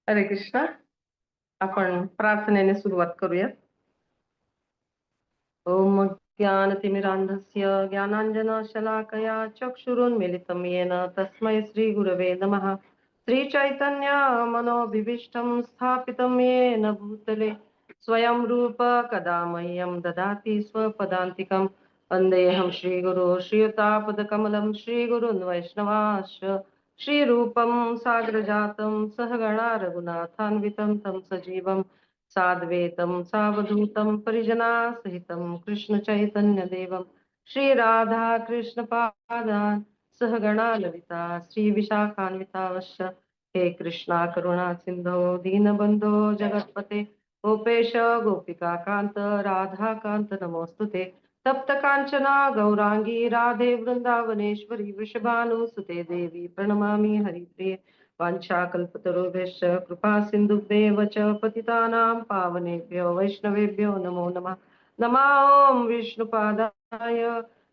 हरे कृष्ण. आपण प्रार्थनेने सुरुवात करूया. ओम ज्ञानतिमिरान्धस्य ज्ञानाञ्जनशलाकया चक्षुरुन्मिलितं येन तस्मै श्रीगुरवे नमः. श्रीचैतन्य मनोभीष्टं स्थापितं येन भूतले स्वयं रूप कदा मह्यं ददाति स्वपदान्तिकं. वन्देऽहं श्रीगुरो श्रीयुतापदकमलं श्रीगुरुन् वैष्णवांश्च श्रीरूपं साग्रजातं सहगणा रघुनाथान्वितं तं सजीवं साद्वैतं सावधूतं परिजनासहितं कृष्णचैतन्यदेवं श्रीराधा कृष्णपादान् सहगणा ललिता श्रीविशाखान्वितावश्च. हे कृष्णा करुणा सिंधो दीनबंधो जगत्पते गोपेश गोपिकाकांत राधाकांत नमोस्तुते. तप्त कांचना गौरांगी राधे वृंदावनेश्वरी वृषभानुसुते देवी प्रणमामि हरिप्रिये. वाञ्छाकल्पतरुभ्यश्च कृपा सिन्धुभ्येव च पतितानां पावनेभ्यो वैष्णवेभ्यो नमो नमः. नमः विष्णुपादाय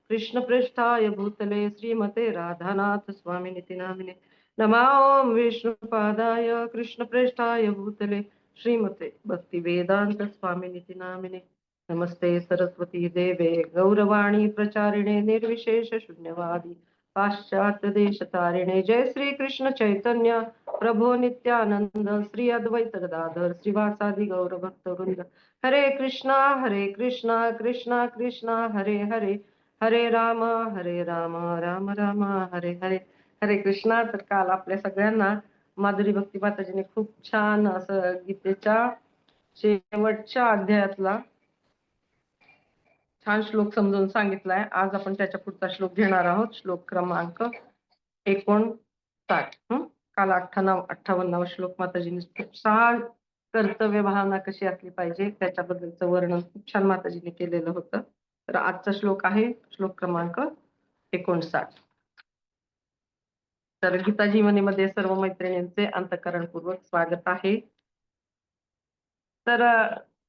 कृष्णपृष्ठाय भूतले श्रीमते राधानाथ स्वामिनिति नामिने. नमः विष्णुपादाय कृष्णपृष्ठाय भूतले श्रीमते भक्तिवेदांत स्वामिनिति नामिने. नमस्ते सरस्वती देवे गौरवाणी प्रचारिणे निर्विशेष शून्यवादी पाश्चात्य देश तारिणे. जय श्री कृष्ण चैतन्य प्रभो नित्यानंद श्री अद्वैत गदाधर श्रीवासादि गौर भक्त वृंद. हरे कृष्णा कृष्णा कृष्णा हरे हरे हरे राम राम राम हरे हरे. हरे कृष्णा. तर काल आपल्या सगळ्यांना माधुरी भक्ती माताजीने खूप छान असं गीतेच्या शेवटच्या अध्यायातला छान श्लोक समजून सांगितलाय. आज आपण त्याच्या पुढचा श्लोक घेणार आहोत. श्लोक क्रमांक 59. काल 58वा श्लोक माताजींनी खूप छान कर्तव्य भावना कशी असली पाहिजे त्याच्याबद्दलचं वर्णन खूप छान माताजींनी केलेलं होतं. तर आजचा श्लोक आहे श्लोक क्रमांक 59. तर गीता जीवनीमध्ये सर्व मैत्रिणींचे अंतःकरणपूर्वक स्वागत आहे. तर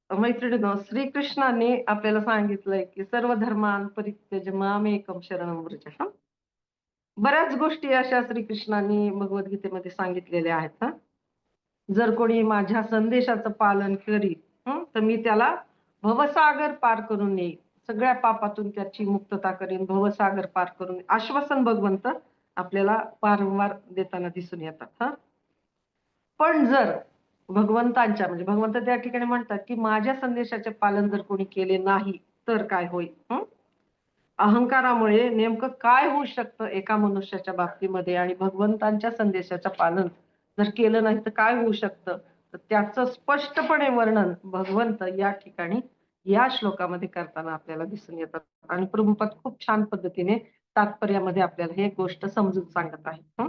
मैत्रिणींनो, श्रीकृष्णाने आपल्याला सांगितलंय की सर्व धर्मान परित्यज्य मामेकं शरणं व्रज. बऱ्याच गोष्टी अशा श्रीकृष्णाने भगवद्गीतेमध्ये सांगितलेल्या आहेत. जर कोणी माझ्या संदेशाचं पालन करीत तर मी त्याला भवसागर पार करून येईल, सगळ्या पापातून त्याची मुक्तता करीन, भवसागर पार करून आश्वासन भगवंत आपल्याला वारंवार देताना दिसून येतात. पण जर भगवंतांच्या म्हणजे भगवंत त्या ठिकाणी म्हणतात की माझ्या संदेशाचे पालन जर कोणी केले नाही तर काय होईल. अहंकारामुळे नेमकं काय होऊ शकतं एका मनुष्याच्या बाबतीमध्ये आणि भगवंतांच्या संदेशाचं पालन जर केलं नाही तर काय होऊ शकतं, तर त्याचं स्पष्टपणे वर्णन भगवंत या ठिकाणी या श्लोकामध्ये करताना आपल्याला दिसून येतात. आणि प्रभुपाद खूप छान पद्धतीने तात्पर्यामध्ये आपल्याला हे गोष्ट समजून सांगत आहे.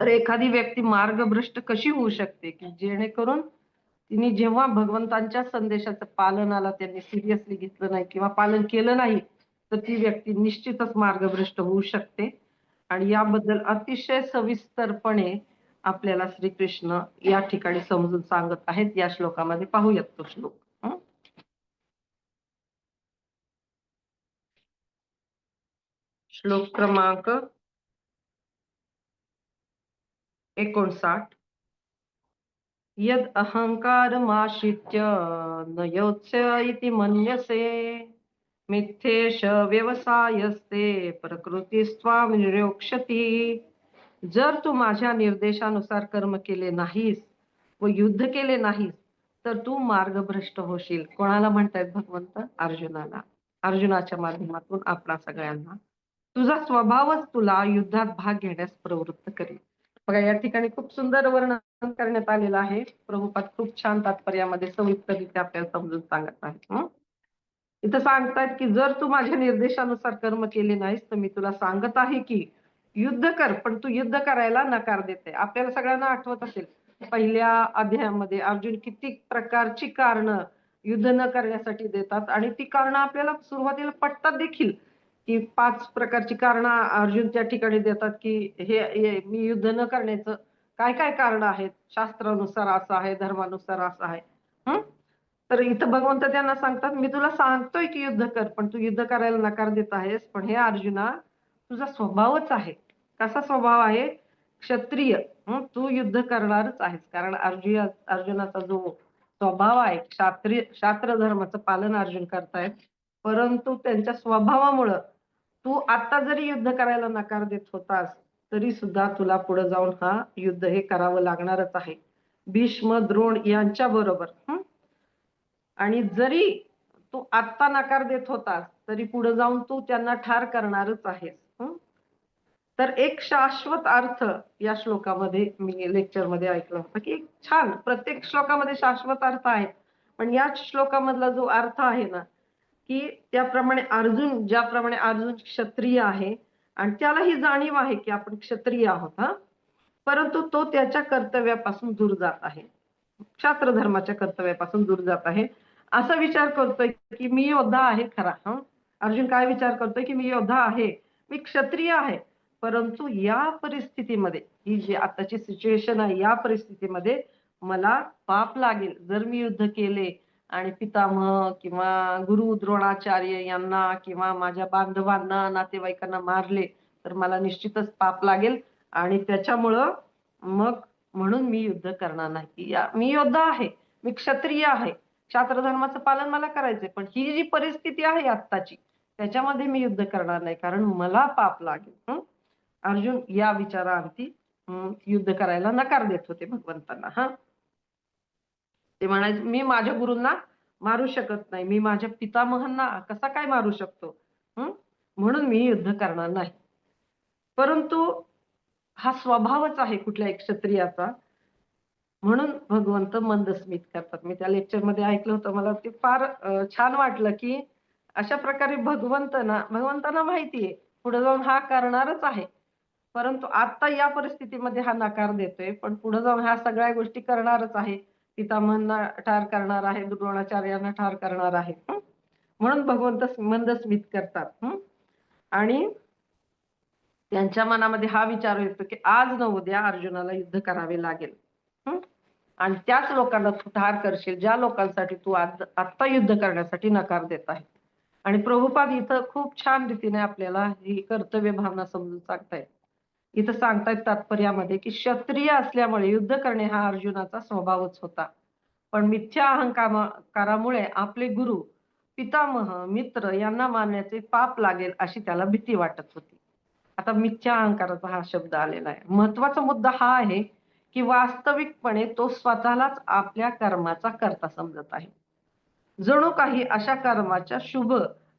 तर एखादी व्यक्ती मार्गभ्रष्ट कशी होऊ शकते की जेणेकरून तिने जेव्हा भगवंतांच्या संदेशाचं पालनाला त्यांनी सिरियसली घेतलं नाही किंवा पालन केलं नाही तर ती व्यक्ती निश्चितच मार्गभ्रष्ट होऊ शकते. आणि याबद्दल अतिशय सविस्तरपणे आपल्याला श्रीकृष्ण या ठिकाणी समजून सांगत आहेत. या श्लोकामध्ये पाहूयात तो श्लोक. श्लोक क्रमांक 59. यद अहंकारमाश्रित्य न योत्स्य इति मन्यसे मिथ्येष व्यवसायस्ते प्रकृतीस्त्वां निरोक्षति. जर तू माझ्या निर्देशानुसार कर्म केले नाहीस व युद्ध केले नाहीस तर तू मार्गभ्रष्ट होशील. कोणाला म्हणतायत भगवंत? अर्जुनाला. अर्जुनाच्या माध्यमातून आपणा सगळ्यांना. तुझा स्वभावच तुला युद्धात भाग घेण्यास प्रवृत्त करेल. बघा या ठिकाणी खूप सुंदर वर्णन करण्यात आलेलं आहे. प्रभुपाद खूप छान तात्पर्यामध्ये सविस्तररित्या आपल्याला समजून सांगत आहेत. इथं सांगतायत की जर तू माझ्या निर्देशानुसार कर्म केले नाहीस तर मी तुला सांगत आहे की युद्ध कर, पण तू युद्ध करायला नकार देते. आपल्याला सगळ्यांना आठवत असेल पहिल्या अध्यायामध्ये अर्जुन किती प्रकारची कारणं युद्ध न करण्यासाठी देतात आणि ती कारणं आपल्याला सुरुवातीला पटतात देखील की 5 प्रकारची कारणं अर्जुन त्या ठिकाणी देतात की हे मी युद्ध न करण्याचं काय काय कारण आहेत. शास्त्रानुसार असं आहे, धर्मानुसार असं आहे. तर इथं भगवंत त्यांना सांगतात मी तुला सांगतोय की युद्ध कर, पण तू युद्ध करायला नकार देत आहेस. पण हे अर्जुना तुझा स्वभावच आहे. कसा स्वभाव आहे? क्षत्रिय तू युद्ध करणारच आहेस. कारण अर्जुनाचा जो स्वभाव आहे, शास्त्र धर्माचं पालन अर्जुन करतायत. परंतु त्यांच्या स्वभावामुळं तू आता जरी युद्ध करायला नकार देत होतास, तरी सुद्धा तुला पुढे जाऊन हा युद्ध हे करावं लागणारच आहे. भीष्म, द्रोण यांच्या बरोबर. आणि जरी तू आत्ता नकार देत होतास, तरी पुढे जाऊन तू त्यांना ठार करणारच आहेस. तर एक शाश्वत अर्थ या श्लोकामध्ये मी लेक्चरमध्ये ऐकलं होतं, की एक छान प्रत्येक श्लोकामध्ये शाश्वत अर्थ आहे. पण या श्लोकामधला जो अर्थ आहे ना, की ज्याप्रमाणे अर्जुन क्षत्रिय आहे आणि त्याला ही जाणीव आहे, की आपण क्षत्रिय आहोत परंतु तो त्याच्या कर्तव्यापासून दूर जात आहे. शास्त्र धर्माच्या कर्तव्यापासून दूर जात आहे. असा विचार करतोय, की मी योद्धा आहे खरा. अर्जुन काय विचार करतोय, की मी योद्धा आहे, मी क्षत्रिय आहे. परंतु या परिस्थितीमध्ये, ही जी आताची सिच्युएशन आहे, या परिस्थितीमध्ये मला पाप लागेल. जर मी युद्ध केले आणि पितामह किंवा गुरु द्रोणाचार्य यांना किंवा माझ्या बांधवांना, नातेवाईकांना मारले, तर मला निश्चितच पाप लागेल आणि त्याच्यामुळं मग म्हणून मी युद्ध करणार नाही. मी योद्धा आहे, मी क्षत्रिय आहे. शास्त्र धर्माचं पालन मला करायचंय. पण ही जी परिस्थिती आहे आत्ताची, त्याच्यामध्ये मी युद्ध करणार नाही, कारण मला पाप लागेल. अर्जुन या विचाराअंती युद्ध करायला नकार देत होते भगवंतांना. ते म्हणायचे, मी माझ्या गुरूंना मारू शकत नाही, मी माझ्या पितामहांना कसा काय मारू शकतो, म्हणून मी युद्ध करणार नाही. परंतु हा स्वभावच आहे कुठल्याही क्षत्रियाचा, म्हणून भगवंत मंदस्मित करतात. मी त्या लेक्चरमध्ये ऐकलं होतं, मला ते फार छान वाटलं, की अशा प्रकारे भगवंतांना माहितीये पुढे जाऊन हा करणारच आहे. परंतु आता या परिस्थितीमध्ये हा नकार देतोय, पण पुढे जाऊन ह्या सगळ्या गोष्टी करणारच आहे. पितामहांना ठार करणार आहे, द्रोणाचार्यांना ठार करणार आहे. म्हणून भगवंत मंदस्मित करतात. आणि त्यांच्या मनामध्ये हा विचार येतो, की आज न उद्या अर्जुनाला युद्ध करावे लागेल. आणि त्याच लोकांना तू ठार करशील, ज्या लोकांसाठी तू आत्ता युद्ध करण्यासाठी नकार देत आहे. आणि प्रभुपाद इथं खूप छान रीतीने आपल्याला ही कर्तव्य भावना समजून सांगतायत. इथं सांगतायत तात्पर्यामध्ये, की क्षत्रिय असल्यामुळे युद्ध करणे हा अर्जुनाचा स्वभावच होता. पण मिथ्या अहंकारामुळे आपले गुरु, पितामह, मित्र यांना मारण्याचे पाप लागेल अशी त्याला भीती वाटत होती. आता मिथ्या अहंकाराचा हा शब्द आलेला आहे. महत्वाचा मुद्दा हा आहे, की वास्तविकपणे तो स्वतःलाच आपल्या कर्माचा कर्ता समजत आहे. जणू काही अशा कर्माच्या शुभ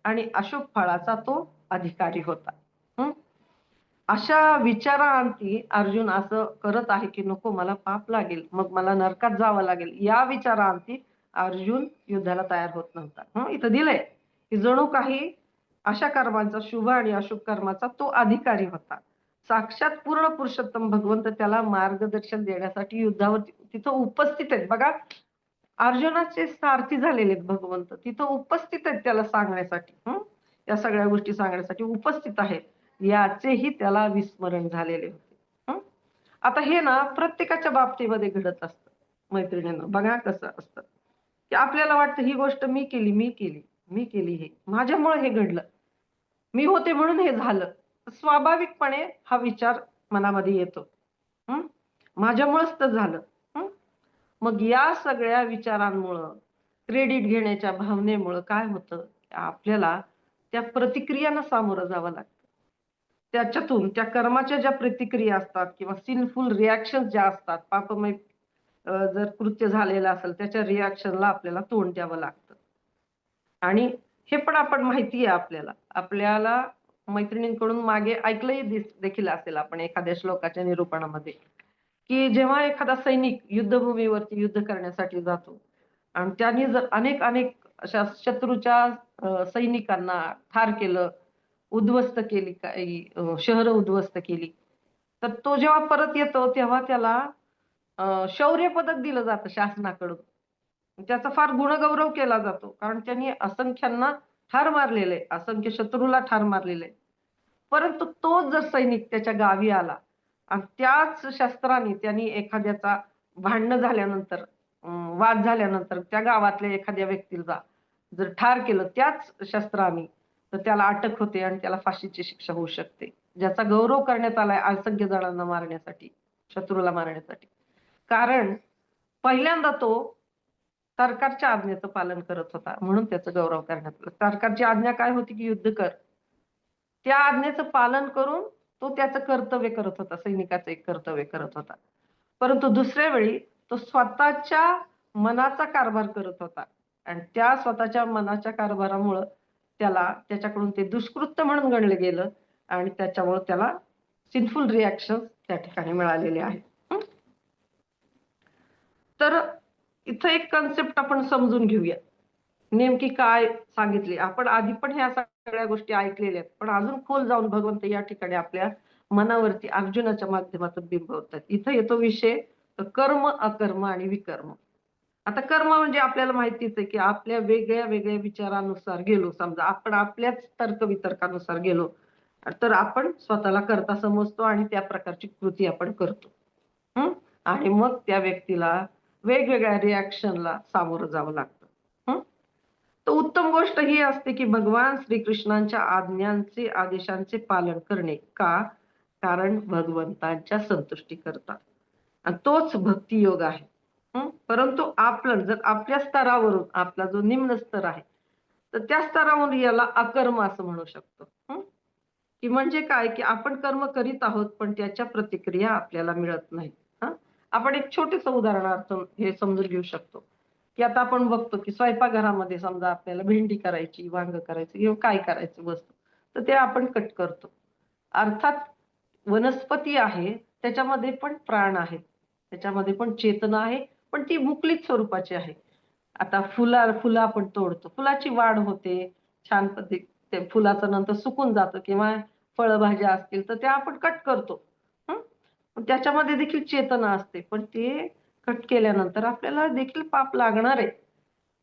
आणि अशुभ फळाचा तो अधिकारी होता. अशा विचाराअंती अर्जुन असं करत आहे, की नको मला पाप लागेल, मग मला नरकात जावं लागेल. या विचाराअंती अर्जुन युद्धाला तयार होत नव्हता. इथं दिलंय, की जणू काही अशा कर्मांचा शुभ आणि अशुभ कर्माचा तो अधिकारी होता. साक्षात पूर्ण पुरुषोत्तम भगवंत त्याला मार्गदर्शन देण्यासाठी युद्धावर तिथं उपस्थित आहेत. बघा, अर्जुनाचे सारथी झालेले आहेत भगवंत. तिथं उपस्थित आहेत त्याला सांगण्यासाठी. या सगळ्या गोष्टी सांगण्यासाठी उपस्थित आहेत. याचेही त्याला विस्मरण झालेले होते. आता हे ना प्रत्येकाच्या बाबतीमध्ये घडत असतं मैत्रिणींनो. बघा कसं असतं, की आपल्याला वाटतं ही गोष्ट मी केली हे. माझ्यामुळे हे घडलं. मी होते म्हणून हे झालं. स्वाभाविकपणे हा विचार मनामध्ये येतो. माझ्यामुळेच तर झालं. मग या सगळ्या विचारांमुळं, क्रेडिट घेण्याच्या भावनेमुळं काय होतं, आपल्याला त्या प्रतिक्रियांना सामोरं जावं लागतं. त्याच्यातून त्या कर्माच्या ज्या प्रतिक्रिया असतात किंवा सिनफुल रिएक्शन्स ज्या असतात, पापमय जर कृत्य झालेलं असेल त्याच्या रिएक्शनला आपल्याला तोंड द्यावं लागतं. आणि हे पण आपण माहिती आहे आपल्याला. आपल्याला मैत्रिणींकडून मागे ऐकलंही देखील असेल आपण एखाद्या श्लोकाच्या निरूपणामध्ये, की जेव्हा एखादा सैनिक युद्धभूमीवरती युद्ध करण्यासाठी जातो आणि त्यांनी जर अनेक अशा शत्रूच्या सैनिकांना ठार केलं, उद्ध्वस्त केली, काही शहरं उद्ध्वस्त केली. तर तो जेव्हा परत येतो तेव्हा त्याला शौर्य पदक दिलं जातं शासनाकडून. त्याचा फार गुणगौरव केला जातो. कारण त्यांनी असंख्यांना ठार मारलेलं आहे, असंख्य शत्रूला ठार मारलेलं आहे. परंतु तोच जर सैनिक त्याच्या गावी आला आणि त्याच शस्त्राने त्यांनी एखाद्याचा भांडणं झाल्यानंतर, वाद झाल्यानंतर त्या गावातल्या एखाद्या व्यक्तीला जर ठार केलं त्याच शस्त्राने, तर त्याला अटक होते आणि त्याला फाशीची शिक्षा होऊ शकते. ज्याचा गौरव करण्यात आलाय असंख्य जणांना मारण्यासाठी. शत्रूला मारण्यासाठी. कारण पहिल्यांदा तो सरकारच्या आज्ञेचं पालन करत होता, म्हणून त्याचा गौरव करण्यात आला. सरकारची आज्ञा काय होती, की युद्ध कर. त्या आज्ञेचं पालन करून तो त्याचं कर्तव्य करत होता, सैनिकाचं एक कर्तव्य करत होता. परंतु दुसऱ्या वेळी तो स्वतःच्या मनाचा कारभार करत होता आणि त्या स्वतःच्या मनाच्या कारभारामुळं त्याच्याकडून ते दुष्कृत्य म्हणून गणलं गेलं आणि त्याच्यामुळं त्याला सिनफुल रिएक्शन्स त्या ठिकाणी मिळालेले आहेत. तर इथं एक कन्सेप्ट आपण समजून घेऊया. नेमकी काय सांगितली. आपण आधी पण ह्या सगळ्या गोष्टी ऐकलेल्या आहेत. पण अजून खोल जाऊन भगवंत या ठिकाणी आपल्या मनावरती अर्जुनाच्या माध्यमातून बिंबवतात. इथं येतो विषय कर्म, अकर्म आणि विकर्म. आता कर्म म्हणजे आपल्याला माहितीच आहे, की आपल्या वेगळ्या वेगळ्या विचारानुसार गेलो, समजा आपण आपल्याच तर्कवितर्कानुसार गेलो, तर आपण स्वतःला कर्ता समजतो आणि त्या प्रकारची कृती आपण करतो. आणि मग त्या व्यक्तीला वेगवेगळ्या रिएक्शनला सामोरं जावं लागतं. तर उत्तम गोष्ट ही असते, की भगवान श्रीकृष्णांच्या आज्ञांचे, आदेशांचे पालन करणे. का? कारण भगवंतांच्या संतुष्टीकरता. आणि तोच भक्तियोग आहे. परंतु आपण जर आपल्या स्तरावरून, आपला जो निम्न स्तर आहे, तर त्या स्तरावरून याला अकर्म असं म्हणू शकतो. की म्हणजे काय, की आपण कर्म करीत आहोत, पण त्याच्या प्रतिक्रिया आपल्याला मिळत नाहीत. आपण एक छोटंसं उदाहरणार्थ हे समजून घेऊ शकतो, की आता आपण बघतो, की स्वयंपाकघरामध्ये समजा आपल्याला भेंडी करायची, वांग करायचं किंवा काय करायचं वस्तू, तर ते आपण कट करतो. अर्थात वनस्पती आहे, त्याच्यामध्ये पण प्राण आहेत. त्याच्यामध्ये पण चेतना आहे, पण ती मुक्लित स्वरूपाची आहे. आता फुलं आपण तोडतो. फुलाची वाढ होते. छान ते फुलाचं नंतर सुकून जातं किंवा फळभाज्या असतील, तर त्या आपण कट करतो. पण त्याच्यामध्ये देखील चेतना असते. पण ते कट केल्यानंतर आपल्याला देखील पाप लागणार आहे.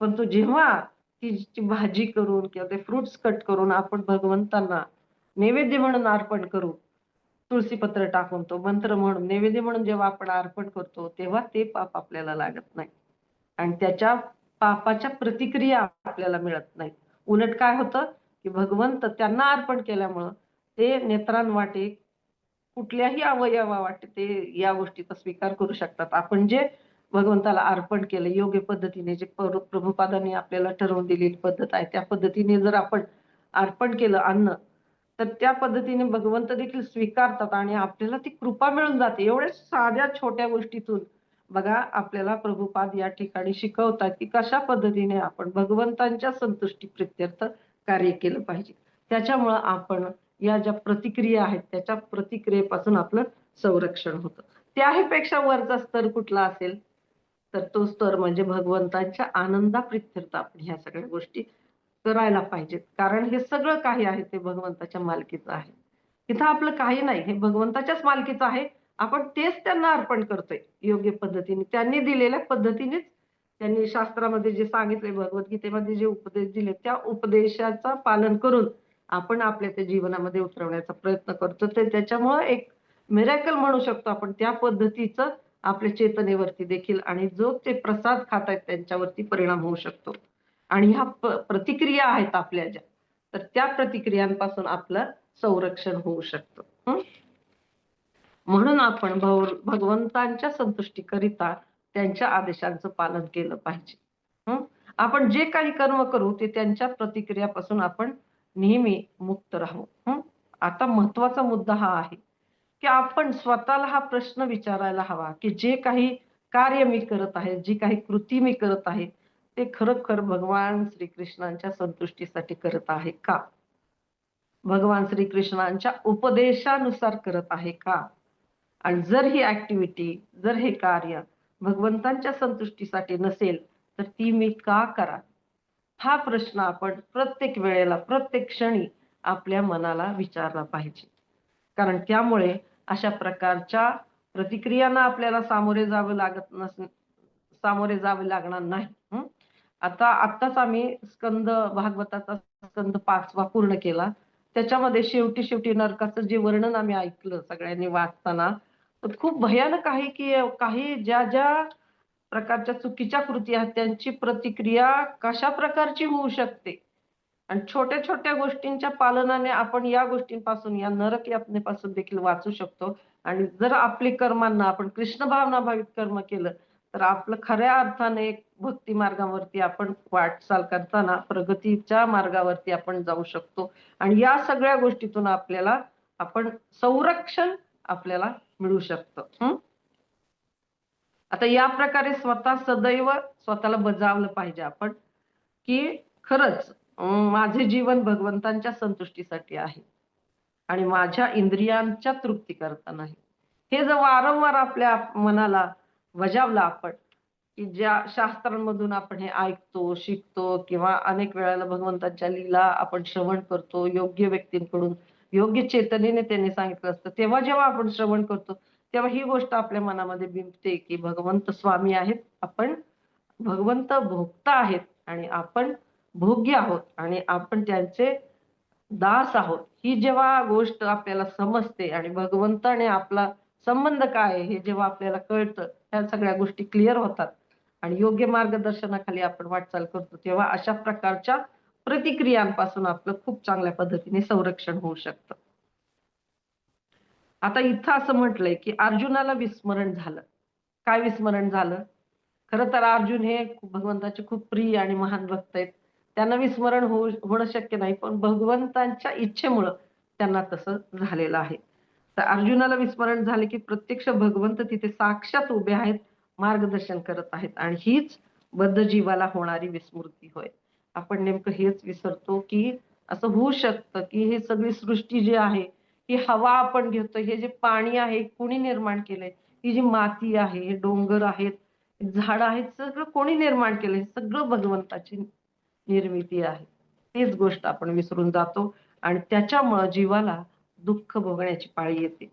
परंतु जेव्हा तिची भाजी करून किंवा ते फ्रुट्स कट करून आपण भगवंतांना नैवेद्य म्हणून अर्पण करू, तुळशीपत्र टाकून तो मंत्र म्हणून नैवेद्य म्हणून जेव्हा आपण अर्पण करतो, तेव्हा ते पाप आपल्याला लागत नाही. आणि त्याच्या पापाच्या प्रतिक्रिया आपल्याला मिळत नाहीत. उलट काय होतं, की भगवंत त्यांना अर्पण केल्यामुळं ते नेत्रांवाटे कुठल्याही अवयवावाटे ते या गोष्टीचा स्वीकार करू शकतात. आपण जे भगवंताला अर्पण केलं योग्य पद्धतीने, जे प्रभुपादांनी आपल्याला ठरवून दिलेली पद्धत आहे, त्या पद्धतीने जर आपण अर्पण केलं अन्न, तर त्या पद्धतीने भगवंत देखील स्वीकारतात आणि आपल्याला ती कृपा मिळून जाते. एवढ्या साध्या छोट्या गोष्टीतून बघा आपल्याला प्रभुपाद या ठिकाणी शिकवतात, की कशा पद्धतीने आपण भगवंतांच्या संतुष्टी प्रित्यर्थ कार्य केलं पाहिजे. त्याच्यामुळं आपण या ज्या प्रतिक्रिया आहेत, त्याच्या प्रतिक्रियेपासून आपलं संरक्षण होतं. त्याहीपेक्षा वरचा स्तर कुठला असेल, तर तो स्तर म्हणजे भगवंतांच्या आनंदाप्रित्यर्थ आपण ह्या सगळ्या गोष्टी करायला पाहिजेत. कारण हे सगळं काही आहे ते भगवंताच्या मालकीचं आहे. इथं आपलं काही नाही, हे भगवंताच्याच मालकीचं आहे. आपण तेच त्यांना अर्पण करतोय योग्य पद्धतीने. त्यांनी दिलेल्या पद्धतीनेच त्यांनी शास्त्रामध्ये जे सांगितलंय, भगवद्गीतेमध्ये जे उपदेश दिले, त्या उपदेशाचं पालन करून आपण आपल्या त्या जीवनामध्ये उतरवण्याचा प्रयत्न करतो. तर त्याच्यामुळं एक मिरेकल म्हणू शकतो आपण. त्या पद्धतीचं आपल्या चेतनेवरती देखील आणि जो ते प्रसाद खातायत त्यांच्यावरती परिणाम होऊ शकतो. आणि ह्या प्रतिक्रिया आहेत आपल्या ज्या, तर त्या प्रतिक्रियांपासून आपलं संरक्षण होऊ शकतं. म्हणून आपण भगवंतांच्या संतुष्टीकरिता त्यांच्या आदेशांचं पालन केलं पाहिजे. आपण जे काही कर्म करू ते त्यांच्या प्रतिक्रियापासून आपण नेहमी मुक्त राहू. आता महत्वाचा मुद्दा हा आहे, की आपण स्वतःला हा प्रश्न विचारायला हवा, की जे काही कार्य मी करत आहे, जी काही कृती मी करत आहे, ते खरोखर भगवान श्रीकृष्णांच्या संतुष्टीसाठी करत आहे का? भगवान श्रीकृष्णांच्या उपदेशानुसार करत आहे का? आणि जर ही ॲक्टिव्हिटी, जर हे कार्य भगवंतांच्या संतुष्टीसाठी नसेल, तर ती मी का करावी? हा प्रश्न आपण प्रत्येक वेळेला, प्रत्येक क्षणी आपल्या मनाला विचारला पाहिजे. कारण त्यामुळे अशा प्रकारच्या प्रतिक्रियांना आपल्याला सामोरे जावे लागणार नाही. आत्ताच आम्ही भागवताचा स्कंद 5वा पूर्ण केला. त्याच्यामध्ये शेवटी नरकाचं जे वर्णन आम्ही ऐकलं सगळ्यांनी वाचताना, तर खूप भयानक आहे, की काही ज्या प्रकारच्या चुकीच्या कृती आहेत त्यांची प्रतिक्रिया कशा प्रकारची होऊ शकते आणि छोट्या छोट्या गोष्टींच्या पालनाने आपण या गोष्टींपासून, या नरक यातनेपासून देखील वाचू शकतो. आणि जर आपली कर्मांना आपण कृष्ण भावनाभावित कर्म केलं, तर आपलं खऱ्या अर्थाने एक भक्ती मार्गावरती आपण वाटचाल करताना प्रगतीच्या मार्गावरती आपण जाऊ शकतो. आणि या सगळ्या गोष्टीतून आपण संरक्षण आपल्याला मिळू शकतं. आता या प्रकारे सदैव स्वतःला बजावलं पाहिजे आपण, की खरंच माझे जीवन भगवंतांच्या संतुष्टीसाठी आहे आणि माझ्या इंद्रियांच्या तृप्तीकरता नाही. हे जर वारंवार आपल्या मनाला बजावलं आपण, की ज्या शास्त्रांमधून आपण हे ऐकतो, शिकतो किंवा अनेक वेळेला भगवंताच्या लीला आपण श्रवण करतो, योग्य व्यक्तींकडून, योग्य चेतनेने त्यांनी सांगितलं असतं. तेव्हा जेव्हा आपण श्रवण करतो, तेव्हा ही गोष्ट आपल्या मनामध्ये बिंबते, की भगवंत स्वामी आहेत, आपण भगवंत भोक्ता आहेत आणि आपण भोग्य आहोत आणि आपण त्यांचे दास आहोत. ही जेव्हा गोष्ट आपल्याला समजते आणि भगवंताने आपला संबंध काय आहे हे जेव्हा आपल्याला कळतं, ह्या सगळ्या गोष्टी क्लिअर होतात आणि योग्य मार्गदर्शनाखाली आपण वाटचाल करतो, तेव्हा अशा प्रकारच्या प्रतिक्रियांपासून आपलं खूप चांगल्या पद्धतीने संरक्षण होऊ शकतं. आता इथं असं म्हटलंय, की अर्जुनाला विस्मरण झालं. काय विस्मरण झालं? खरं तर अर्जुन हे भगवंताचे खूप प्रिय आणि महान भक्त आहेत. त्यांना विस्मरण होणं शक्य नाही, पण भगवंतांच्या इच्छेमुळं त्यांना तसं झालेलं आहे. तर अर्जुनाला विस्मरण झाले, की प्रत्यक्ष भगवंत तिथे साक्षात उभे आहेत, मार्गदर्शन करत आहेत आणि हीच बद्ध जीवाला होणारी विस्मृती होय. आपण नेमकं हेच विसरतो, की असं होऊ शकतं, की ही सगळी सृष्टी जी आहे, ही हवा आपण घेतोय, हे जे पाणी आहे कुणी निर्माण केलंय? ही जी माती आहे, हे डोंगर आहेत, झाडं आहेत, सगळं कोणी निर्माण केलंय? सगळं भगवंताची निर्मिती आहे. तीच गोष्ट आपण विसरून जातो आणि त्याच्यामुळं जीवाला दुःख भोगण्याची पाळी येते.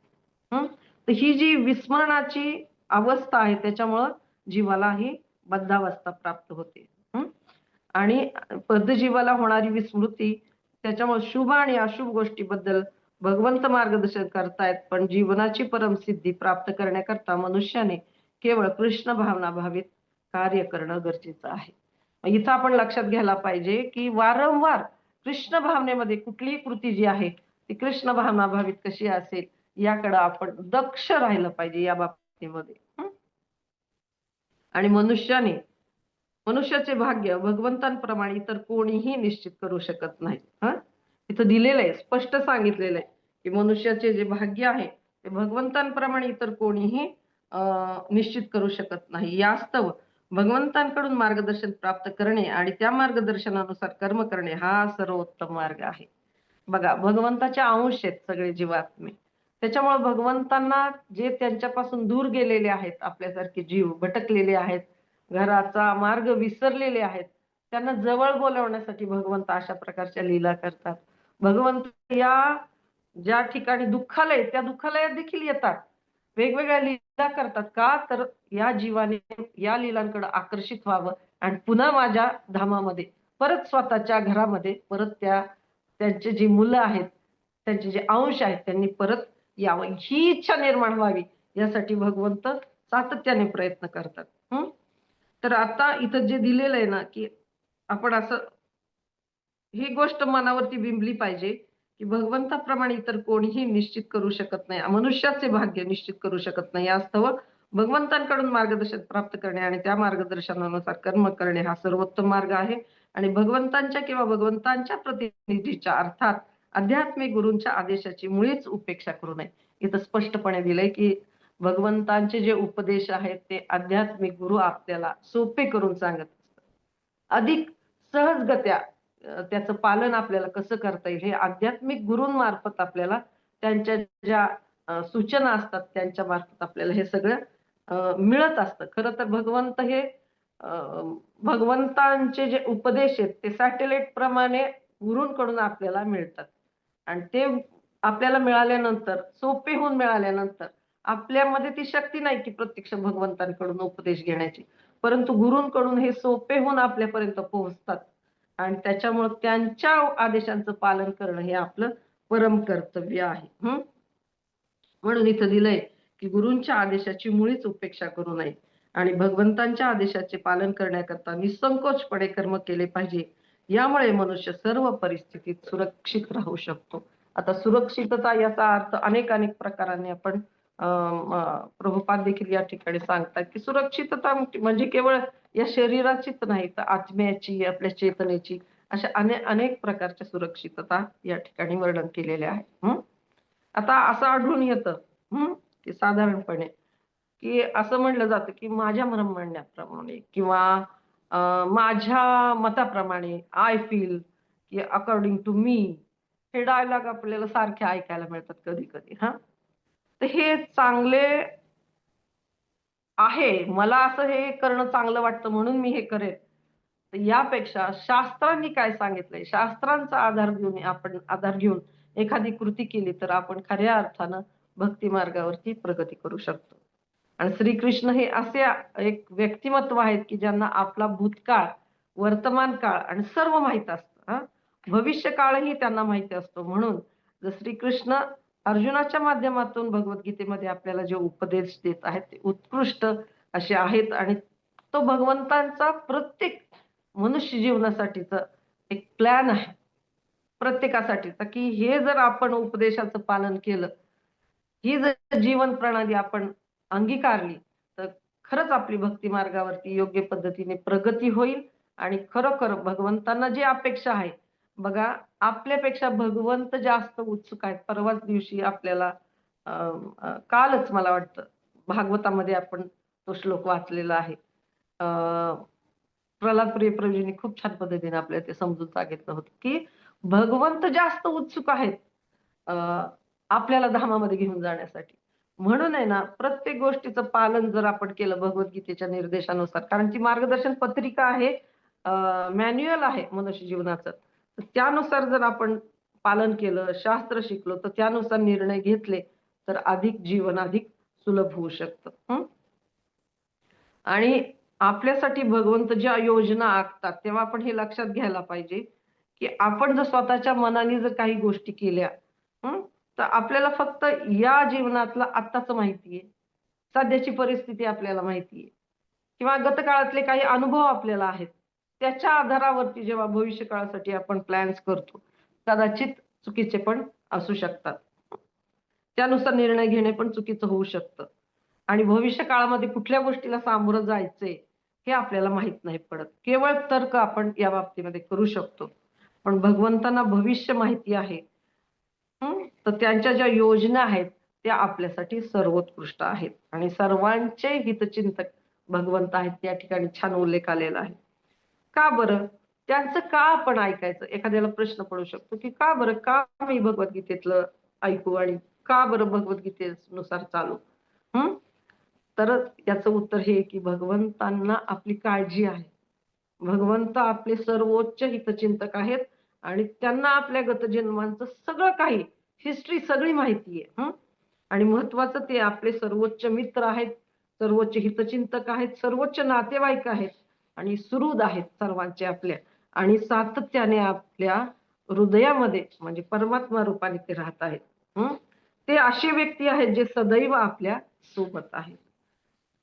तर ही जी विस्मरणाची अवस्था आहे त्याच्यामुळं जीवाला ही बद्धावस्था प्राप्त होते. आणि बद्धजीवाला होणारी विस्मृती त्याच्यामुळे शुभ आणि अशुभ गोष्टीबद्दल भगवंत मार्गदर्शन करतायत, पण जीवनाची परमसिद्धी प्राप्त करण्याकरता मनुष्याने केवळ कृष्ण भावना भावित कार्य करणं गरजेचं आहे. इथं आपण लक्षात घ्यायला पाहिजे, की वारंवार कृष्ण भावनेमध्ये कुठलीही कृती जी आहे, ती कृष्ण भावना भावित कशी असेल याकडे आपण दक्ष राहिलं पाहिजे या बाबतीमध्ये. आणि मनुष्याचे भाग्य भगवंतांप्रमाणे इतर कोणीही निश्चित करू शकत नाही. इथं दिलेलं आहे, स्पष्ट सांगितलेलं आहे, की मनुष्याचे जे भाग्य आहे, ते भगवंतांप्रमाणे इतर कोणीही निश्चित करू शकत नाही. यास्तव भगवंतांकडून मार्गदर्शन प्राप्त करणे आणि त्या मार्गदर्शनानुसार कर्म करणे हा सर्वोत्तम मार्ग आहे. बघा, भगवंताचे अंश आहेत सगळे जीवात्मे. त्याच्यामुळे भगवंतांना जे त्यांच्यापासून दूर गेलेले आहेत, आपल्यासारखे जीव भटकलेले आहेत, घराचा मार्ग विसरलेले आहेत, त्यांना जवळ बोलावण्यासाठी भगवंत अशा प्रकारच्या लीला करतात. भगवंत ज्या ठिकाणी दुःखालय, त्या दुःखालयात देखील येतात. वेगवेगळ्या लीला करतात. का? तर या जीवाने या लीलांकडे आकर्षित व्हावं आणि पुन्हा माझ्या धामामध्ये, परत स्वतःच्या घरामध्ये, परत त्यांची जी मुलं आहेत, त्यांचे जे अंश आहेत, त्यांनी परत यावं ही इच्छा निर्माण व्हावी, यासाठी भगवंत सातत्याने प्रयत्न करतात. तर आता इथं जे दिलेलं आहे ना, की आपण असं ही गोष्ट मनावरती बिंबली पाहिजे, की भगवंताप्रमाणे इतर कोणीही निश्चित करू शकत नाही. मनुष्याचे भाग्य निश्चित करू शकत नाही. यास्तव भगवंतांकडून मार्गदर्शन प्राप्त करणे आणि त्या मार्गदर्शनानुसार कर्म करणे हा सर्वोत्तम मार्ग आहे. आणि भगवंतांच्या किंवा भगवंतांच्या प्रतिनिधीच्या अर्थात आध्यात्मिक गुरूंच्या आदेशाची मुळीच उपेक्षा करू नये. इथं स्पष्टपणे दिलंय, की भगवंतांचे जे उपदेश आहेत ते आध्यात्मिक गुरु आपल्याला सोपे करून सांगत असतात. अधिक सहजगत्या त्याचं पालन आपल्याला कसं करता येईल हे आध्यात्मिक गुरूंमार्फत आपल्याला त्यांच्या ज्या सूचना असतात त्यांच्या मार्फत आपल्याला हे सगळं मिळत असतं. खरं तर अ, भगवंतांचे जे उपदेश आहेत ते सॅटेलाइट प्रमाणे गुरूंकडून आपल्याला मिळतात. आणि ते आपल्याला मिळाल्यानंतर, सोपे होऊन मिळाल्यानंतर आपल्यामध्ये ती शक्ती नाही की प्रत्यक्ष भगवंतांकडून उपदेश घेण्याची. परंतु गुरूंकडून हे सोपे होऊन आपल्यापर्यंत पोहोचतात. आणि त्याच्यामुळं त्यांच्या आदेशांचं पालन करणं हे आपलं परम कर्तव्य आहे. म्हणून इथं दिलंय, की गुरूंच्या आदेशाची मुळीच उपेक्षा करू नये आणि भगवंतांच्या आदेशाचे पालन करण्याकरता निःसंकोचपणे कर्म केले पाहिजे. यामुळे मनुष्य सर्व परिस्थितीत सुरक्षित राहू शकतो. आता सुरक्षितता याचा अर्थ अनेक अनेक प्रकाराने आपण प्रभुपाद देखील या ठिकाणी सांगतात, की सुरक्षितता म्हणजे केवळ या शरीराचीच नाही, तर आत्म्याची, आपल्या चेतनेची अशा अनेक प्रकारच्या सुरक्षितता या ठिकाणी वर्णन केलेले आहे. आता असं आढळून येतं की साधारणपणे की असं म्हटलं जातं, की माझ्या म्हणण्याप्रमाणे किंवा माझ्या मताप्रमाणे आय फील की अकॉर्डिंग टू मी हे डायलॉग आपल्याला सारखे ऐकायला मिळतात कधी-कधी हां. तर हे चांगले आहे. मला असं हे करणं चांगलं वाटतं म्हणून मी हे करेन. तर यापेक्षा शास्त्रांनी काय सांगितलंय, शास्त्रांचा आधार घेऊन एखादी कृती केली तर आपण खऱ्या अर्थानं भक्ती मार्गावरती प्रगती करू शकतो. आणि श्रीकृष्ण हे असे एक व्यक्तिमत्व आहेत, की ज्यांना आपला भूतकाळ, वर्तमान काळ आणि सर्व माहीत असतं हां. भविष्यकाळही त्यांना माहिती असतो. म्हणून जर श्रीकृष्ण अर्जुनाच्या माध्यमातून भगवद्गीतेमध्ये आपल्याला जे उपदेश देत आहेत, ते उत्कृष्ट असे आहेत आणि तो भगवंतांचा प्रत्येक मनुष्य जीवनासाठीचा एक प्लॅन आहे. प्रत्येकासाठीचा, की हे जर आपण उपदेशाचं पालन केलं, ही जर जीवन प्रणाली आपण अंगीकारली, तर खरंच आपली भक्ती मार्गावरती योग्य पद्धतीने प्रगती होईल आणि खरोखर भगवंतांना जी अपेक्षा आहे, बघा आपल्यापेक्षा भगवंत जास्त उत्सुक आहेत. परवाच दिवशी आपल्याला अ, कालच मला वाटतं भागवतामध्ये आपण तो श्लोक वाचलेला आहे. अ, प्रल्हाद प्रियप्रभूजींनी खूप छान पद्धतीने आपल्याला ते समजून सांगितलं होतं, की भगवंत जास्त उत्सुक आहेत अ, आपल्याला धामामध्ये घेऊन जाण्यासाठी. म्हणून आहे ना, प्रत्येक गोष्टीचं पालन जर आपण केलं भगवद्गीतेच्या निर्देशानुसार, कारण ती मार्गदर्शन पत्रिका आहे, मॅन्युअल आहे मनुष्य जीवनाचं. तर त्यानुसार जर आपण पालन केलं, शास्त्र शिकलो, तर त्यानुसार निर्णय घेतले, तर अधिक जीवन अधिक सुलभ होऊ शकतं. आणि आपल्यासाठी भगवंत ज्या योजना आखतात, तेव्हा आपण हे लक्षात घ्यायला पाहिजे, की आपण जर स्वतःच्या मनाने जर काही गोष्टी केल्या, तर आपल्याला फक्त या जीवनातलं आत्ताचं माहिती आहे. सध्याची परिस्थिती आपल्याला माहिती आहे किंवा गतकाळातले काही अनुभव आपल्याला आहेत. त्याच्या आधारावरती जेव्हा भविष्य काळासाठी आपण प्लॅन्स करतो, कदाचित चुकीचे पण असू शकतात. त्यानुसार निर्णय घेणे पण चुकीचं होऊ शकतं. आणि भविष्य काळामध्ये कुठल्या गोष्टीला सामोरं जायचंय, हे आपल्याला माहीत नाही पडत. केवळ तर्क आपण या बाबतीमध्ये करू शकतो. पण भगवंतांना भविष्य माहिती आहे. तर त्यांच्या ज्या योजना आहेत, त्या आपल्यासाठी सर्वोत्कृष्ट आहेत आणि सर्वांचे हितचिंतक भगवंत आहेत. त्या ठिकाणी छान उल्लेख आलेला आहे. का बरं? त्यांचं का आपण ऐकायचं? एखाद्याला प्रश्न पडू शकतो, की का बरं? का मी भगवद्गीतेतलं ऐकू आणि का बरं भगवद्गीतेनुसार चालू? हं? तर याचं उत्तर हे की भगवंतांना आपली काळजी आहे. भगवंत आपले सर्वोच्च हितचिंतक आहेत आणि त्यांना आपल्या गतजन्मांचं सगळं काही हिस्ट्री सगळी माहिती आहे. आणि महत्वाचं ते आपले सर्वोच्च मित्र आहेत, सर्वोच्च हितचिंतक आहेत, सर्वोच्च नातेवाईक आहेत आणि सुहृद आहेत सर्वांचे आपल्या आणि सातत्याने आपल्या हृदयामध्ये म्हणजे परमात्मा रूपाने ते राहत आहेत. ते असे व्यक्ती आहेत जे सदैव आपल्या सोबत आहेत.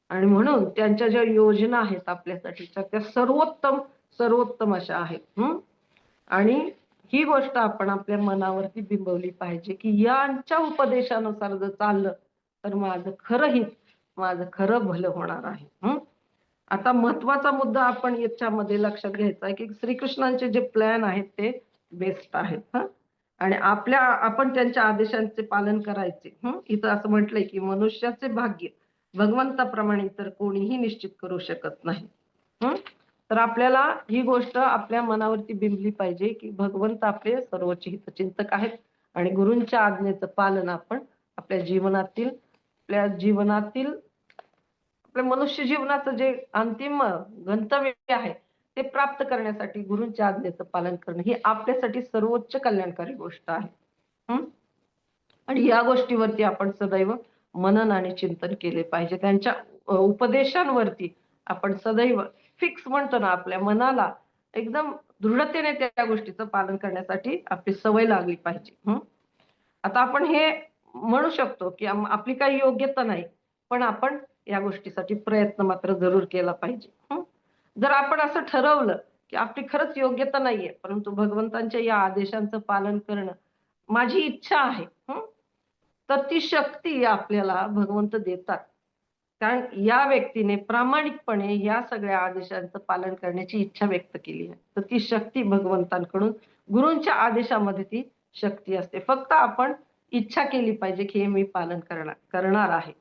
आणि म्हणून त्यांच्या ज्या योजना आहेत आपल्यासाठीच्या त्या सर्वोत्तम अशा आहेत. आणि ही गोष्ट आपण आपल्या मनावरती बिंबवली पाहिजे, की यांच्या उपदेशानुसार जर चाललं, तर माझं खरं हित, माझं खरं भलं होणार आहे. आता महत्वाचा मुद्दा आपण याच्यामध्ये लक्षात घ्यायचा आहे, की श्रीकृष्णांचे जे प्लॅन आहेत ते बेस्ट आहेत. आणि आपण त्यांच्या आदेशांचे पालन करायचे. इथं असं म्हटलंय, की मनुष्याचे भाग्य भगवंताप्रमाणे तर कोणीही निश्चित करू शकत नाही. हं. तर आपल्याला ही गोष्ट आपल्या मनावरती बिंबली पाहिजे, की भगवंत आपले सर्वोच्च हितचिंतक आहेत आणि गुरूंच्या आज्ञेचं पालन आपण आपल्या मनुष्य जीवनाचं जे अंतिम गंतव्य आहे, ते प्राप्त करण्यासाठी गुरूंच्या आज्ञेचं पालन करणं ही आपल्यासाठी सर्वोच्च कल्याणकारी गोष्ट आहे. आणि या गोष्टीवरती आपण सदैव मनन आणि चिंतन केले पाहिजे. त्यांच्या उपदेशांवरती आपण सदैव फिक्स म्हणतो ना, आपल्या मनाला एकदम दृढतेने त्या गोष्टीचं पालन करण्यासाठी आपली सवय लागली पाहिजे. आता आपण हे म्हणू शकतो, की आपली काही योग्यता नाही, पण आपण या गोष्टीसाठी प्रयत्न मात्र जरूर केला पाहिजे. जर आपण असं ठरवलं, की आपली खरंच योग्यता नाहीये, परंतु भगवंतांच्या या आदेशांचं पालन करणं माझी इच्छा आहे. तर ती शक्ती आपल्याला भगवंत देतात. कारण या व्यक्तीने प्रामाणिकपणे या सगळ्या आदेशांचं पालन करण्याची इच्छा व्यक्त केली आहे. तर ती शक्ती भगवंतांकडून गुरूंच्या आदेशामध्ये ती शक्ती असते. फक्त आपण इच्छा केली पाहिजे, की हे मी पालन करणार आहे.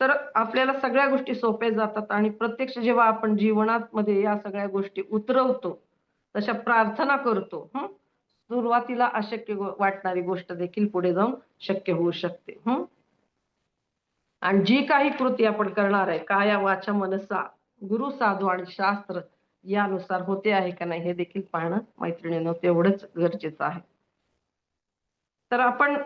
तर आपल्याला सगळ्या गोष्टी सोप्या जातात आणि प्रत्यक्ष जेव्हा आपण जीवनामध्ये या सगळ्या गोष्टी उतरवतो, तशा प्रार्थना करतो, सुरुवातीला अशक्य वाटणारी गोष्ट देखील पुढे जाऊन शक्य होऊ शकते. आणि जी काही कृती आपण करणार आहे, काया वाचा मनसा, गुरु साधू आणि शास्त्र यानुसार होते आहे का नाही हे देखील पाहणं मैत्रिणींनो तेवढंच गरजेचं आहे. तर आपण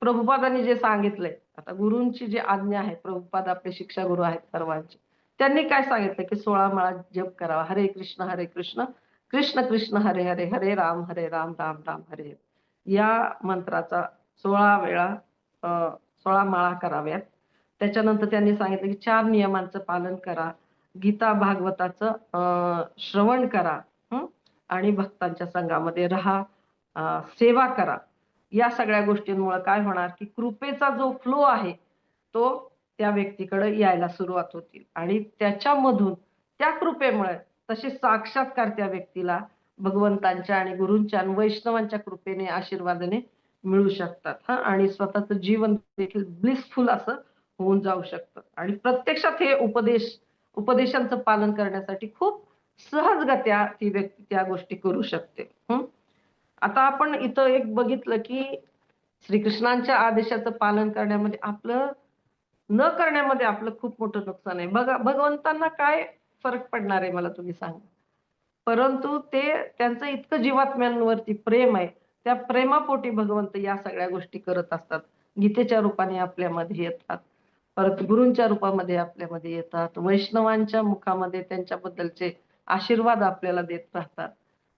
प्रभुपादांनी जे सांगितलंय, आता गुरूंची जी आज्ञा आहे, प्रभुपाद आपले शिक्षा गुरु आहेत सर्वांचे. त्यांनी काय सांगितलं, की 16 माळा जप करावा. हरे कृष्ण, कृष्ण कृष्ण हरे हरे, हरे राम, राम राम हरे हरे. या मंत्राचा 16 वेळा 16 माळा कराव्यात. त्याच्यानंतर त्यांनी सांगितलं, की 4 नियमांचं पालन करा. गीता भागवताचं श्रवण करा. आणि भक्तांच्या संघामध्ये राहा. सेवा करा. या सगळ्या गोष्टींमुळे काय होणार, की कृपेचा जो फ्लो आहे, तो त्या व्यक्तीकडे यायला सुरुवात होतील आणि त्याच्यामधून त्या कृपेमुळे तसे साक्षात्कार त्या व्यक्तीला भगवंतांच्या आणि गुरूंच्या आणि वैष्णवांच्या कृपेने, आशीर्वादाने मिळू शकतात आणि स्वतःचं जीवन देखील ब्लिसफुल असं होऊन जाऊ शकतं आणि प्रत्यक्षात हे उपदेशांचं पालन करण्यासाठी खूप सहजगत्या ती व्यक्ती त्या गोष्टी करू शकते. आता आपण इथं एक बघितलं, की श्रीकृष्णांच्या आदेशाचं पालन करण्यामध्ये न करण्यामध्ये आपलं खूप मोठं नुकसान आहे. बघा भगवंतांना काय फरक पडणार आहे मला तुम्ही सांगा. परंतु ते त्यांचं इतकं जीवात्म्यांवरती प्रेम आहे. त्या प्रेमापोटी भगवंत या सगळ्या गोष्टी करत असतात. गीतेच्या रूपाने आपल्यामध्ये येतात. परत गुरूंच्या रूपामध्ये आपल्यामध्ये येतात. वैष्णवांच्या मुखामध्ये त्यांच्याबद्दलचे आशीर्वाद आपल्याला देत राहतात.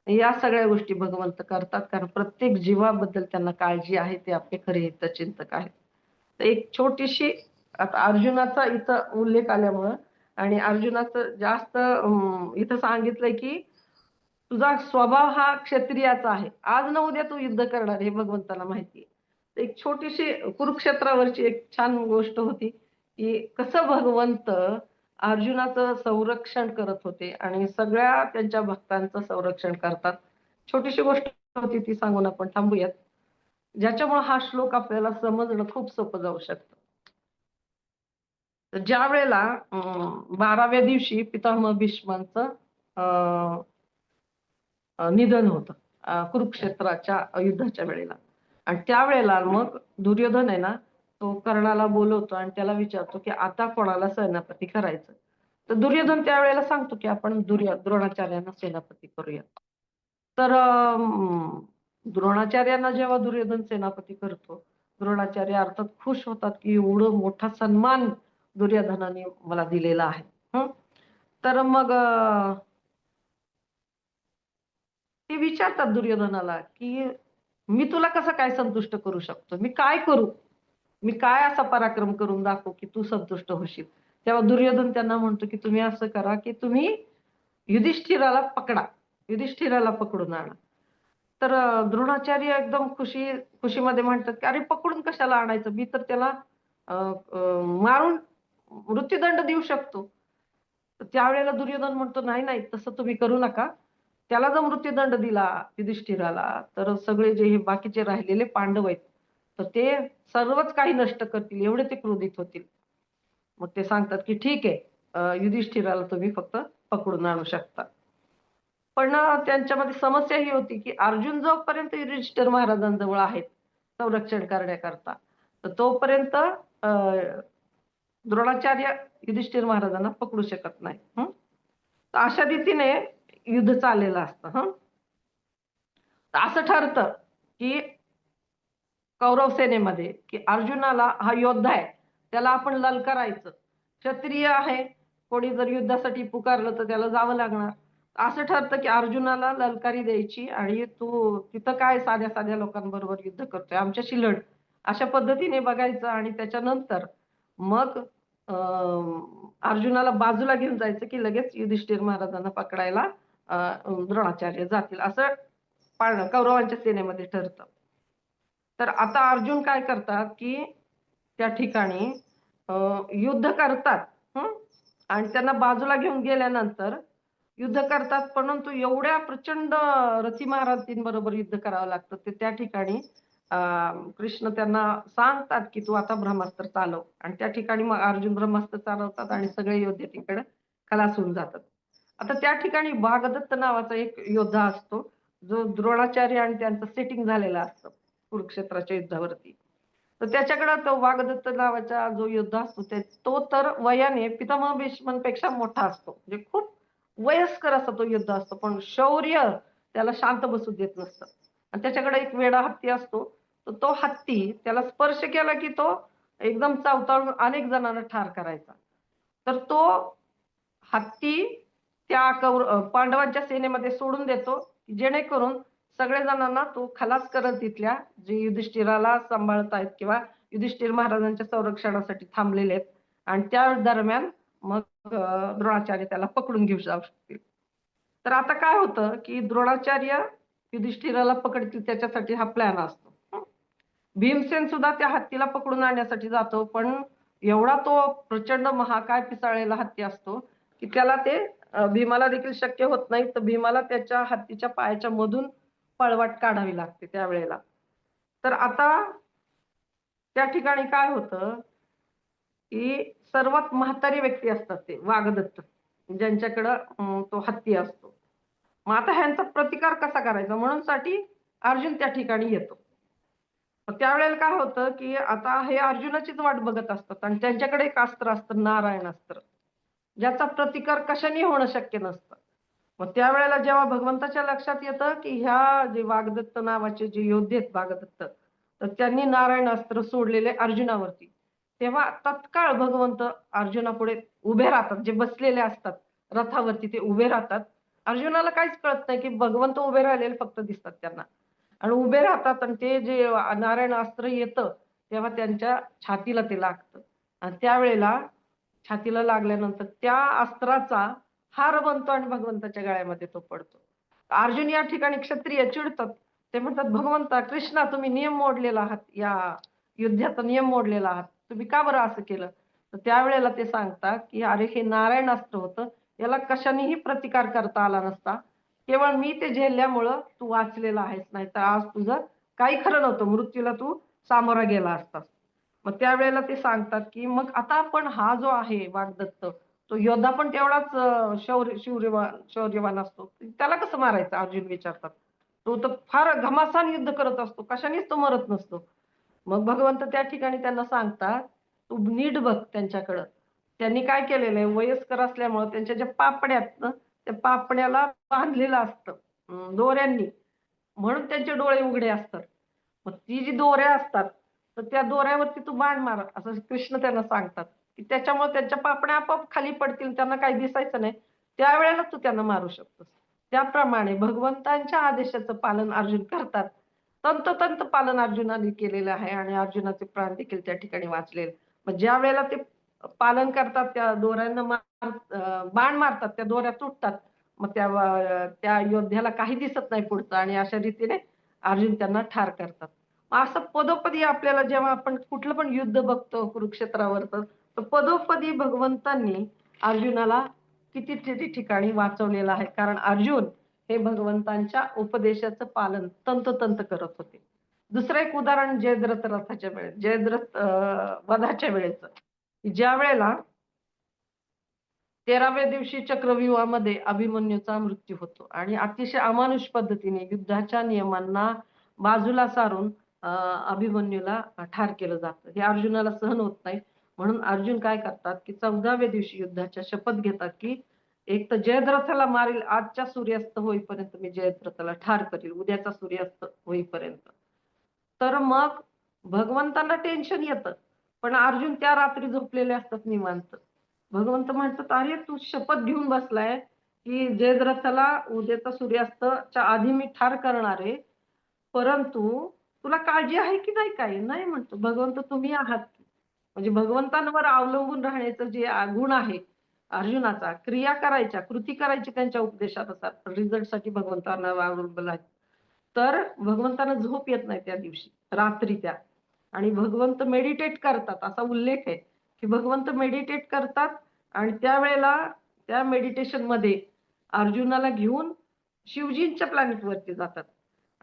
या सगळ्या गोष्टी भगवंत करतात कारण प्रत्येक जीवाबद्दल त्यांना काळजी आहे. ते आपले खरे हितचिंतक आहेत. तर एक छोटीशी आता अर्जुनाचा इथं उल्लेख आल्यामुळं आणि अर्जुनाचं जास्त इथं सांगितलंय, की तुझा स्वभाव हा क्षत्रियाचा आहे. आज ना उद्या तू युद्ध करणार हे भगवंताला माहिती आहे. एक छोटीशी कुरुक्षेत्रावरची एक छान गोष्ट होती, की कसं भगवंत अर्जुनाचं संरक्षण करत होते आणि सगळ्या त्यांच्या भक्तांचं संरक्षण करतात. छोटीशी गोष्ट होती ती सांगून आपण थांबूयात. ज्याच्यामुळे हा श्लोक आपल्याला समजणं खूप सोपं जाऊ शकतं. तर ज्यावेळेला 12व्या दिवशी पितामह भीष्मांचं निधन होतं कुरुक्षेत्राच्या युद्धाच्या वेळेला आणि त्यावेळेला मग दुर्योधन आहे ना, तो कर्णाला बोलवतो आणि त्याला विचारतो, की आता कोणाला सेनापती करायचं? तर दुर्योधन त्यावेळेला सांगतो, की आपण द्रोणाचार्यांना सेनापती करूया. तर द्रोणाचार्यांना जेव्हा दुर्योधन सेनापती करतो, द्रोणाचार्य अर्थात खुश होतात, की एवढं मोठा सन्मान दुर्योधनाने मला दिलेला आहे. तर मग ते विचारतात दुर्योधनाला, की "मी तुला कसं काय संतुष्ट करू शकतो? मी काय करू? मी काय असा पराक्रम करून दाखवू, की तू संतुष्ट होशील?" तेव्हा दुर्योधन त्यांना म्हणतो, की "तुम्ही असं करा, की तुम्ही युधिष्ठिराला पकडा. युधिष्ठिराला पकडून आणा." तर द्रोणाचार्य एकदम खुशीमध्ये म्हणतात, की "अरे पकडून कशाला आणायचं? मी तर त्याला अ, अ, मारून मृत्यूदंड देऊ शकतो." तर त्यावेळेला दुर्योधन म्हणतो, "नाही, नाही, तसं तुम्ही करू नका. त्याला जर मृत्यूदंड दिला युधिष्ठिराला, तर सगळे जे हे बाकीचे राहिलेले पांडव आहेत, तर ते सर्वच काही नष्ट करतील, एवढे ते क्रोधित होतील." मग ते सांगतात, की "ठीक आहे, युधिष्ठिराला तुम्ही फक्त पकडून आणू शकता." पण त्यांच्यामध्ये समस्या ही होती, की अर्जुन जोपर्यंत युधिष्ठिर महाराजांजवळ आहेत, संरक्षण करण्याकरता, तर तोपर्यंत द्रोणाचार्य युधिष्ठिर महाराजांना पकडू शकत नाही. तर अशा रीतीने युद्ध चाललेलं असतं. तर असं ठरतं, की कौरव सेनेमध्ये, की अर्जुनाला हा योद्धा आहे, त्याला आपण ललकारायचं. क्षत्रिय आहे, कोणी जर युद्धासाठी पुकारलं तर त्याला जावं लागणार. असं ठरतं, की अर्जुनाला ललकारी द्यायची आणि तू तिथं काय साध्या-साध्या लोकांबरोबर युद्ध करतोय, आमच्याशी लढ. अशा पद्धतीने बघायचं आणि त्याच्यानंतर मग अर्जुनाला बाजूला घेऊन जायचं की लगेच युधिष्ठिर महाराजांना पकडायला द्रोणाचार्य जातील असं कौरवांच्या सेनेमध्ये ठरतं. तर आता अर्जुन काय करतात की त्या ठिकाणी युद्ध करतात. आणि त्यांना बाजूला घेऊन गेल्यानंतर युद्ध करतात, परंतु एवढ्या प्रचंड रथी महारथींबरोबर युद्ध करावं लागतं. ते त्या ठिकाणी कृष्ण त्यांना सांगतात की तू आता ब्रह्मास्त्र चालव, आणि त्या ठिकाणी मग अर्जुन ब्रह्मास्त्र चालवतात आणि सगळे योद्धे तिकडे खलास होऊन जातात. आता त्या ठिकाणी वागदत्त नावाचा एक योद्धा असतो, जो द्रोणाचार्य आणि त्यांचं सेटिंग झालेलं असतं कुरुक्षेत्राच्या युद्धावरती. तर त्याच्याकडे तो वागदत्त नावाचा जो योद्धा असतो तो तर वयाने पितामह भीष्मांपेक्षा मोठा असतो, म्हणजे खूप वयस्कर असा तो योद्धा असतो, पण शौर्य त्याला शांत बसू देत नसतं. आणि त्याच्याकडे एक वेडा हत्ती असतो. तर तो हत्ती त्याला स्पर्श केला की तो एकदम चावताळून अनेक जणांना ठार करायचा. तर तो हत्ती त्या पांडवांच्या सेनेमध्ये सोडून देतो, जेणेकरून सगळे जणांना तो खलास करत तिथल्या जे युधिष्ठिराला सांभाळतायत किंवा युधिष्ठिर महाराजांच्या संरक्षणासाठी थांबलेले आहेत, आणि त्या दरम्यान मग द्रोणाचार्य त्याला पकडून घेऊ जाऊ शकतील. तर आता काय होतं की द्रोणाचार्य युधिष्ठिराला पकडतील त्याच्यासाठी हा प्लॅन असतो. भीमसेन सुद्धा त्या हत्तीला पकडून आणण्यासाठी जातो, पण एवढा तो प्रचंड महाकाय पिसाळलेला हत्ती असतो की त्याला ते भीमाला देखील शक्य होत नाही. तर भीमाला त्याच्या हत्तीच्या पायाच्या मधून पळवाट काढावी लागते त्यावेळेला. तर आता त्या ठिकाणी काय होतं की सर्वात म्हातारी व्यक्ती असतात ते वाघदत्त, ज्यांच्याकडं तो हत्ती असतो. मग आता ह्यांचा प्रतिकार कसा करायचा म्हणून साठी अर्जुन त्या ठिकाणी येतो. त्यावेळेला काय होतं की आता हे अर्जुनाचीच वाट बघत असतात, आणि त्यांच्याकडे एक अस्त्र असतं, नारायण अस्त्र, ज्याचा प्रतिकार कशाने होणं शक्य नसतं. मग त्यावेळेला जेव्हा भगवंताच्या लक्षात येतं की ह्या जे वाग्दत्त नावाचे जे योद्धे आहेत वाग्दत्त, तर त्यांनी नारायण अस्त्र सोडलेले अर्जुनावरती, तेव्हा तत्काळ भगवंत अर्जुनापुढे उभे राहतात. जे बसलेले असतात रथावरती ते उभे राहतात. अर्जुनाला काहीच कळत नाही की भगवंत उभे राहिलेले फक्त दिसतात त्यांना, आणि उभे राहतात, आणि ते जे नारायण अस्त्र येतं तेव्हा त्यांच्या छातीला ते लागतं, आणि त्यावेळेला छातीला लागल्यानंतर त्या अस्त्राचा हार बनतो आणि भगवंताच्या गळ्यामध्ये तो पडतो. अर्जुन या ठिकाणी क्षत्रिय चिडतात. ते म्हणतात, भगवंता कृष्णा, तुम्ही नियम मोडलेला आहात, या युद्धाचा नियम मोडलेला आहात, तुम्ही का बरं असं केलं? तर त्यावेळेला ते सांगतात की अरे हे नारायण अस्त्र होतं, याला कशानेही प्रतिकार करता आला नसता, केवळ मी ते झेलल्यामुळं तू वाचलेला आहेस, नाही तर आज तुझं काही खरं नव्हतं, मृत्यूला तू सामोरा गेला असतास. मग त्यावेळेला ते सांगतात की मग आता आपण हा जो आहे वाग्दत्त, तो योद्धा पण तेवढाच शौर्यवान असतो, त्याला कसं मारायचं अर्जुन विचारतात. तो तर फार घमासान युद्ध करत असतो, कशानेच तो मरत नसतो. मग भगवंत त्या ठिकाणी त्यांना सांगतात, तू नीट बघ त्यांच्याकडं. त्यांनी काय केलेलं आहे, वयस्कर असल्यामुळं त्यांच्या ज्या पापण्या आहेत ना, त्या पापण्याला बांधलेलं असतं दोऱ्यांनी, म्हणून त्यांचे डोळे उघडे असतात. मग ती जी दोऱ्या असतात, तर त्या दोऱ्यावरती तू बाण मार, असं कृष्ण त्यांना सांगतात, की त्याच्यामुळे त्यांच्या पापण्या आपोआप खाली पडतील, त्यांना काही दिसायचं नाही. त्यावेळेला तू त्यांना मारू शकतोस. त्याप्रमाणे भगवंतांच्या आदेशाचं पालन अर्जुन करतात. तंतोतंत पालन अर्जुनाने केलेलं आहे, आणि अर्जुनाचे प्राण देखील त्या ठिकाणी वाचलेले. मग ज्यावेळेला ते पालन करतात, त्या दोऱ्यांना बाण मारतात, त्या दोऱ्या तुटतात. मग त्या योद्ध्याला काही दिसत नाही पुढचं, आणि अशा रीतीने अर्जुन त्यांना ठार करतात. मग असं पदोपदी आपल्याला जेव्हा आपण कुठलं पण युद्ध बघतो कुरुक्षेत्रावरचं, तर पदोपदी भगवंतांनी अर्जुनाला कितीतरी ठिकाणी वाचवलेलं आहे. कारण अर्जुन हे भगवंतांच्या उपदेशाचं पालन तंतोतंत करत होते. दुसरं एक उदाहरण जयद्रथ रथाच्या वेळेस, जयद्रथ वधाच्या वेळेचं, ज्या वेळेला 13व्या दिवशी चक्रव्यूहामध्ये अभिमन्यूचा मृत्यू होतो, आणि अतिशय अमानुष पद्धतीने युद्धाच्या नियमांना बाजूला सारून अभिमन्यूला ठार केलं जातं. हे अर्जुनाला सहन होत नाही. म्हणून अर्जुन काय करतात की 14व्या दिवशी युद्धाच्या शपथ घेतात की एक तर जयद्रथाला मारील, आजच्या सूर्यास्त होईपर्यंत मी जयद्रथाला ठार करील, उद्याचा सूर्यास्त होईपर्यंत. तर मग भगवंतांना टेन्शन येतं, पण अर्जुन त्या रात्री झोपलेले असतात निवांत. भगवंत म्हणतात, अरे तू शपथ घेऊन बसलाय की जयद्रथाला उद्याचा सूर्यास्ताच्या आधी मी ठार करणार आहे, परंतु तुला काळजी आहे की नाही? काही नाही म्हणतो. भगवंत तुम्ही आहात. म्हणजे भगवंतांवर अवलंबून राहण्याचं जे गुण आहे अर्जुनाचा, क्रिया करायच्या, कृती करायची त्यांच्या उपदेशानुसार, रिझल्टसाठी भगवंतांना अवलंबून आहे. तर भगवंतांना झोप येत नाही त्या दिवशी, रात्री त्या. आणि भगवंत मेडिटेट करतात असा उल्लेख आहे, की भगवंत मेडिटेट करतात आणि त्यावेळेला त्या मेडिटेशनमध्ये अर्जुनाला घेऊन शिवजींच्या प्लॅनेटवरती जातात.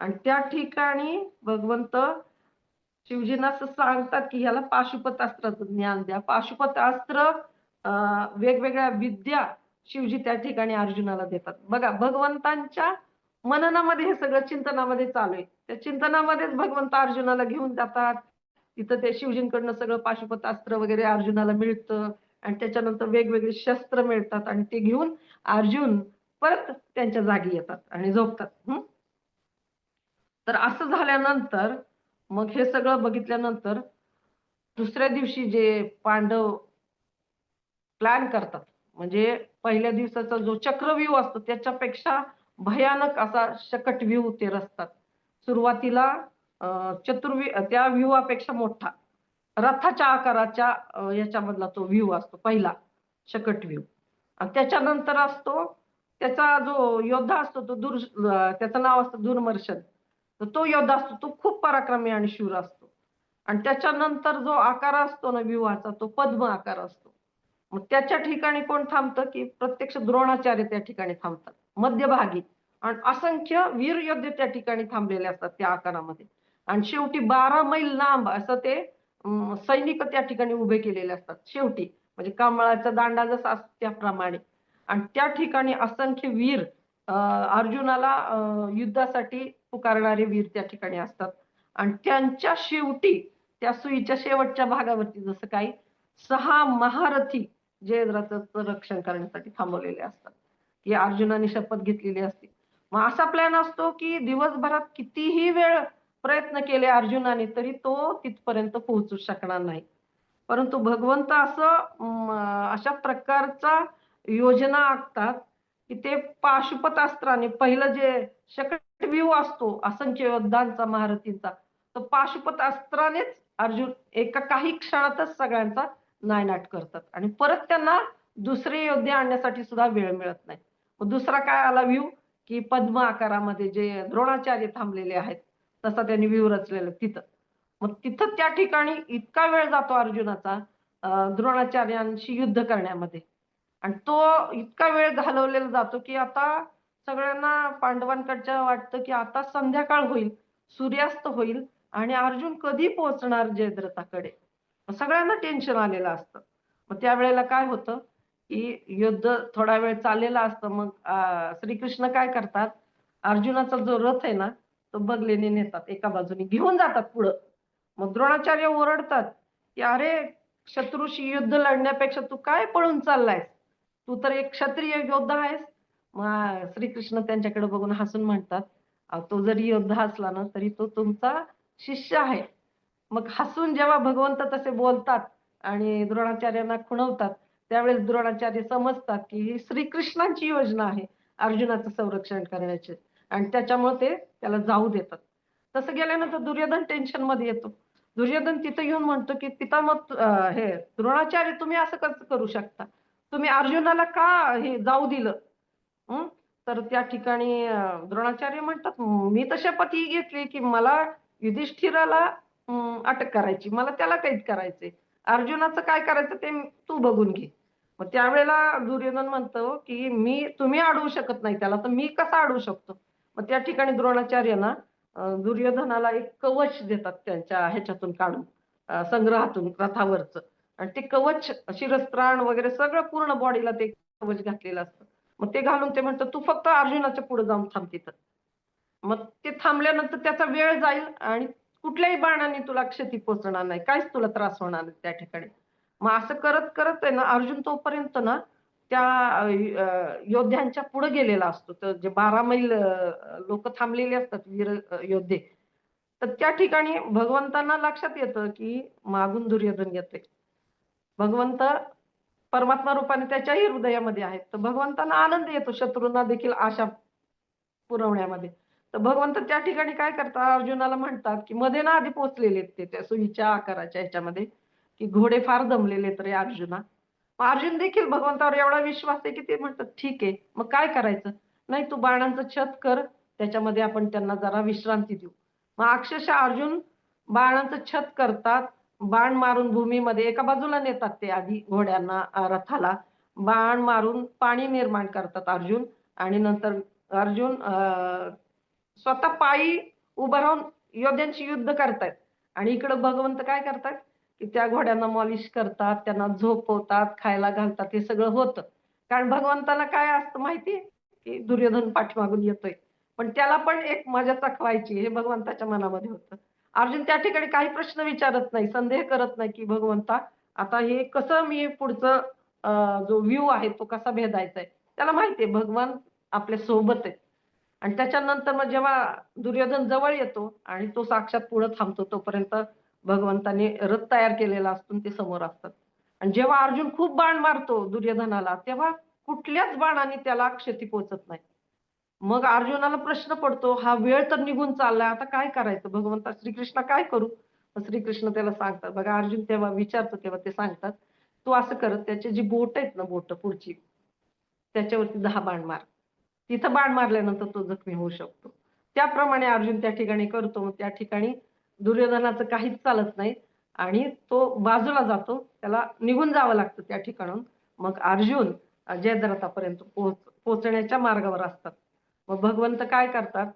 आणि त्या ठिकाणी भगवंत शिवजींना असं सांगतात, की ह्याला पाशुपत अस्त्राचं ज्ञान द्या. पाशुपत अस्त्र वेगवेगळ्या विद्या शिवजी त्या ठिकाणी अर्जुनाला देतात. बघा भगवंतांच्या मननामध्ये हे सगळं चिंतनामध्ये चालू आहे. त्या चिंतनामध्येच भगवंत अर्जुनाला घेऊन जातात. तिथं ते शिवजींकडनं सगळं पाशुपत अस्त्र वगैरे अर्जुनाला मिळतं आणि त्याच्यानंतर वेगवेगळी शस्त्र मिळतात आणि ते घेऊन अर्जुन परत त्यांच्या जागी येतात आणि झोपतात. तर असं झाल्यानंतर मग हे सगळं बघितल्यानंतर दुसऱ्या दिवशी जे पांडव प्लॅन करतात, म्हणजे पहिल्या दिवसाचा जो चक्रव्यूह असतो त्याच्यापेक्षा भयानक असा शकट व्यूह ते रचतात. सुरुवातीला त्या व्यूहापेक्षा मोठा रथाच्या आकाराच्या याच्यामधला तो व्ह्यू असतो पहिला शकट व्ह्यू. आणि त्याच्यानंतर असतो त्याचा जो योद्धा असतो तो त्याचं नाव असतं दुर्मर्शन. तर तो योद्धा असतो तो खूप पराक्रमी आणि शूर असतो. आणि त्याच्यानंतर जो आकार असतो ना व्यूहाचा तो पद्म आकार असतो. मग त्याच्या ठिकाणी कोण थांबतं, की प्रत्यक्ष द्रोणाचार्य त्या ठिकाणी थांबतात मध्यभागी. आणि असंख्य वीर योद्धे त्या ठिकाणी थांबलेले असतात त्या आकारामध्ये. आणि शेवटी 12 मैल लांब असं ते सैनिक त्या ठिकाणी उभे केलेले असतात शेवटी. म्हणजे कमळाचा दांडा जसा असतो त्याप्रमाणे. आणि त्या ठिकाणी असंख्य वीर अर्जुनाला युद्धासाठी पुकारणारे वीर त्या ठिकाणी असतात. आणि त्यांच्या शेवटी त्या सुईच्या शेवटच्या भागावरती जसं काही 6 महारथी जयद्रथाचं रक्षण करण्यासाठी थांबवलेले असतात, की अर्जुनाने शपथ घेतलेली असते. मग असा प्लॅन असतो, की दिवसभरात कितीही वेळ प्रयत्न केले अर्जुनाने तरी तो तिथपर्यंत पोहोचू शकणार नाही. परंतु भगवंत असं अशा प्रकारचा योजना आखतात, की ते पाशुपत अस्त्राने पहिलं जे शकटव्यूह असतो असंख्य योद्धांचा, महारथींचा, तर पाशुपत अस्त्रानेच अर्जुन एका काही क्षणातच सगळ्यांचा नायनाट करतात आणि परत त्यांना दुसरे योद्धे आणण्यासाठी सुद्धा वेळ मिळत नाही. मग दुसरा काय आला व्ह्यू, की पद्म आकारामध्ये जे द्रोणाचार्य थांबलेले आहेत, तसा त्यांनी व्ह्यू रचलेला तिथं. मग तिथं त्या ठिकाणी इतका वेळ जातो अर्जुनाचा द्रोणाचार्यांशी युद्ध करण्यामध्ये. आणि तो इतका वेळ घालवलेला जातो, की आता सगळ्यांना पांडवांकडच्या वाटतं, की आता संध्याकाळ होईल, सूर्यास्त होईल आणि अर्जुन कधी पोहोचणार जयद्रथाकडे. सगळ्यांना टेन्शन आलेलं असतं. मग त्यावेळेला काय होतं, की युद्ध थोडा वेळ चाललेलं असतं. मग श्रीकृष्ण काय करतात, अर्जुनाचा जो रथ आहे ना, तो बगलेने नेतात एका बाजूने घेऊन जातात पुढं. मग द्रोणाचार्य ओरडतात, की "अरे, शत्रूशी युद्ध लढण्यापेक्षा तू काय पळून चाललायस? तू तर एक क्षत्रिय योद्धा आहेस." मग श्रीकृष्ण त्यांच्याकडे बघून हसून म्हणतात, तो जरी योद्धा असला ना, तरी तो तुमचा शिष्य आहे." मग हसून जेव्हा भगवंत तसे बोलतात आणि द्रोणाचार्यांना खुणवतात, त्यावेळेस द्रोणाचार्य समजतात, की ही श्रीकृष्णांची योजना आहे अर्जुनाचं संरक्षण करण्याची आणि त्याच्यामुळे ते त्याला जाऊ देतात. तसं गेल्यानंतर दुर्योधन टेन्शनमध्ये येतो. दुर्योधन तिथं येऊन म्हणतो, की "पितामह हे द्रोणाचार्य तुम्ही असं कसं करू शकता? तुम्ही अर्जुनाला का हे जाऊ दिलं?" हं. तर त्या ठिकाणी द्रोणाचार्य म्हणतात, "मी तर शपथ घेतली, की मला युधिष्ठिराला अटक करायची. मला त्याला कैद करायचंय. अर्जुनाचं काय करायचं ते तू बघून घे." मग त्यावेळेला दुर्योधन म्हणतो, की तुम्ही अडवू शकत नाही त्याला, तर मी कसा अडवू शकतो? मग त्या ठिकाणी द्रोणाचार्य ना दुर्योधनाला एक कवच देतात त्यांच्या ह्याच्यातून काढून संग्रहातून रथावरचं आणि ते कवच शिरस्त्राण वगैरे सगळं पूर्ण बॉडीला ते कवच घातलेलं असतं. मग ते घालून ते म्हणतात, "तू फक्त अर्जुनाच्या पुढे जाऊन थांब तिथं." मग ते थांबल्यानंतर त्याचा वेळ जाईल आणि कुठल्याही बाणाने तुला क्षती पोहोचणार नाही. काहीच तुला त्रास होणार नाही त्या ठिकाणी. मग असं करत आहे ना, अर्जुन तोपर्यंत ना त्या योद्ध्यांच्या पुढे गेलेला असतो. तर जे 12 मैल थांबलेले असतात वीर योद्धे. तर त्या ठिकाणी भगवंतांना लक्षात येतं, की मागून दुर्योधन येतोय. भगवंत परमात्मा रूपाने त्याच्याही हृदयामध्ये आहेत. तर भगवंतांना आनंद येतो शत्रूंना देखील आशा पुरवण्यामध्ये. तर भगवंत त्या ठिकाणी काय करतात, अर्जुनाला म्हणतात, की मध्ये ना आधी पोहोचलेले आहेत ते त्या सुईच्या आकाराच्या ह्याच्यामध्ये. की घोडे फार दमलेले तर अर्जुना. मग अर्जुन देखील भगवंतावर एवढा विश्वास आहे की ते म्हणतात, "ठीक आहे, मग काय करायचं? नाही तू बाणांचं छत कर, त्याच्यामध्ये आपण त्यांना जरा विश्रांती देऊ." मग अक्षरशः अर्जुन बाणांचं छत करतात. बाण मारून भूमीमध्ये एका बाजूला नेतात ते आधी घोड्यांना रथाला. बाण मारून पाणी निर्माण करतात अर्जुन आणि नंतर अर्जुन स्वतः पायी उभं राहून योद्ध्यांशी युद्ध करतायत आणि इकडं भगवंत काय करतात, की त्या घोड्यांना मॉलिश करतात, त्यांना झोपवतात, खायला घालतात, हे सगळं होतं. कारण भगवंताला काय असतं माहिती की दुर्योधन पाठीमागून येतोय. पण त्याला पण एक मजा चखवायची हे भगवंताच्या मनामध्ये होतं. अर्जुन त्या ठिकाणी काही प्रश्न विचारत नाही, संदेह करत नाही, की भगवंता आता हे कसं मी पुढचं जो व्ह्यू आहे तो कसा भेदायचा आहे. त्याला माहिती आहे भगवान आपल्या सोबत आहे. आणि त्याच्यानंतर मग जेव्हा दुर्योधन जवळ येतो आणि तो साक्षात पुढे थांबतो तोपर्यंत भगवंताने रथ तयार केलेला असतो आणि ते समोर असतात. आणि जेव्हा अर्जुन खूप बाण मारतो दुर्योधनाला, तेव्हा कुठल्याच बाणाने त्याला क्षती पोहोचत नाही. मग अर्जुनाला प्रश्न पडतो, हा वेळ तर निघून चाललाय, आता काय करायचं? भगवंता श्रीकृष्ण काय करू? मग श्रीकृष्ण त्याला सांगतात. बघा अर्जुन तेव्हा विचारतो तेव्हा ते सांगतात, "तू असं कर, त्याची जी बोट आहेत ना बोटं पुढची, त्याच्यावरती 10 बाण मार. तिथं बाण मारल्यानंतर तो जखमी होऊ शकतो." त्याप्रमाणे अर्जुन त्या ठिकाणी करतो. मग त्या ठिकाणी दुर्योधनाचं काहीच चालत नाही आणि तो बाजूला जातो. त्याला निघून जावं लागतं त्या ठिकाणाहून. मग अर्जुन जयद्रथापर्यंत पोहोचण्याच्या मार्गावर असतात. मग भगवंत काय करतात,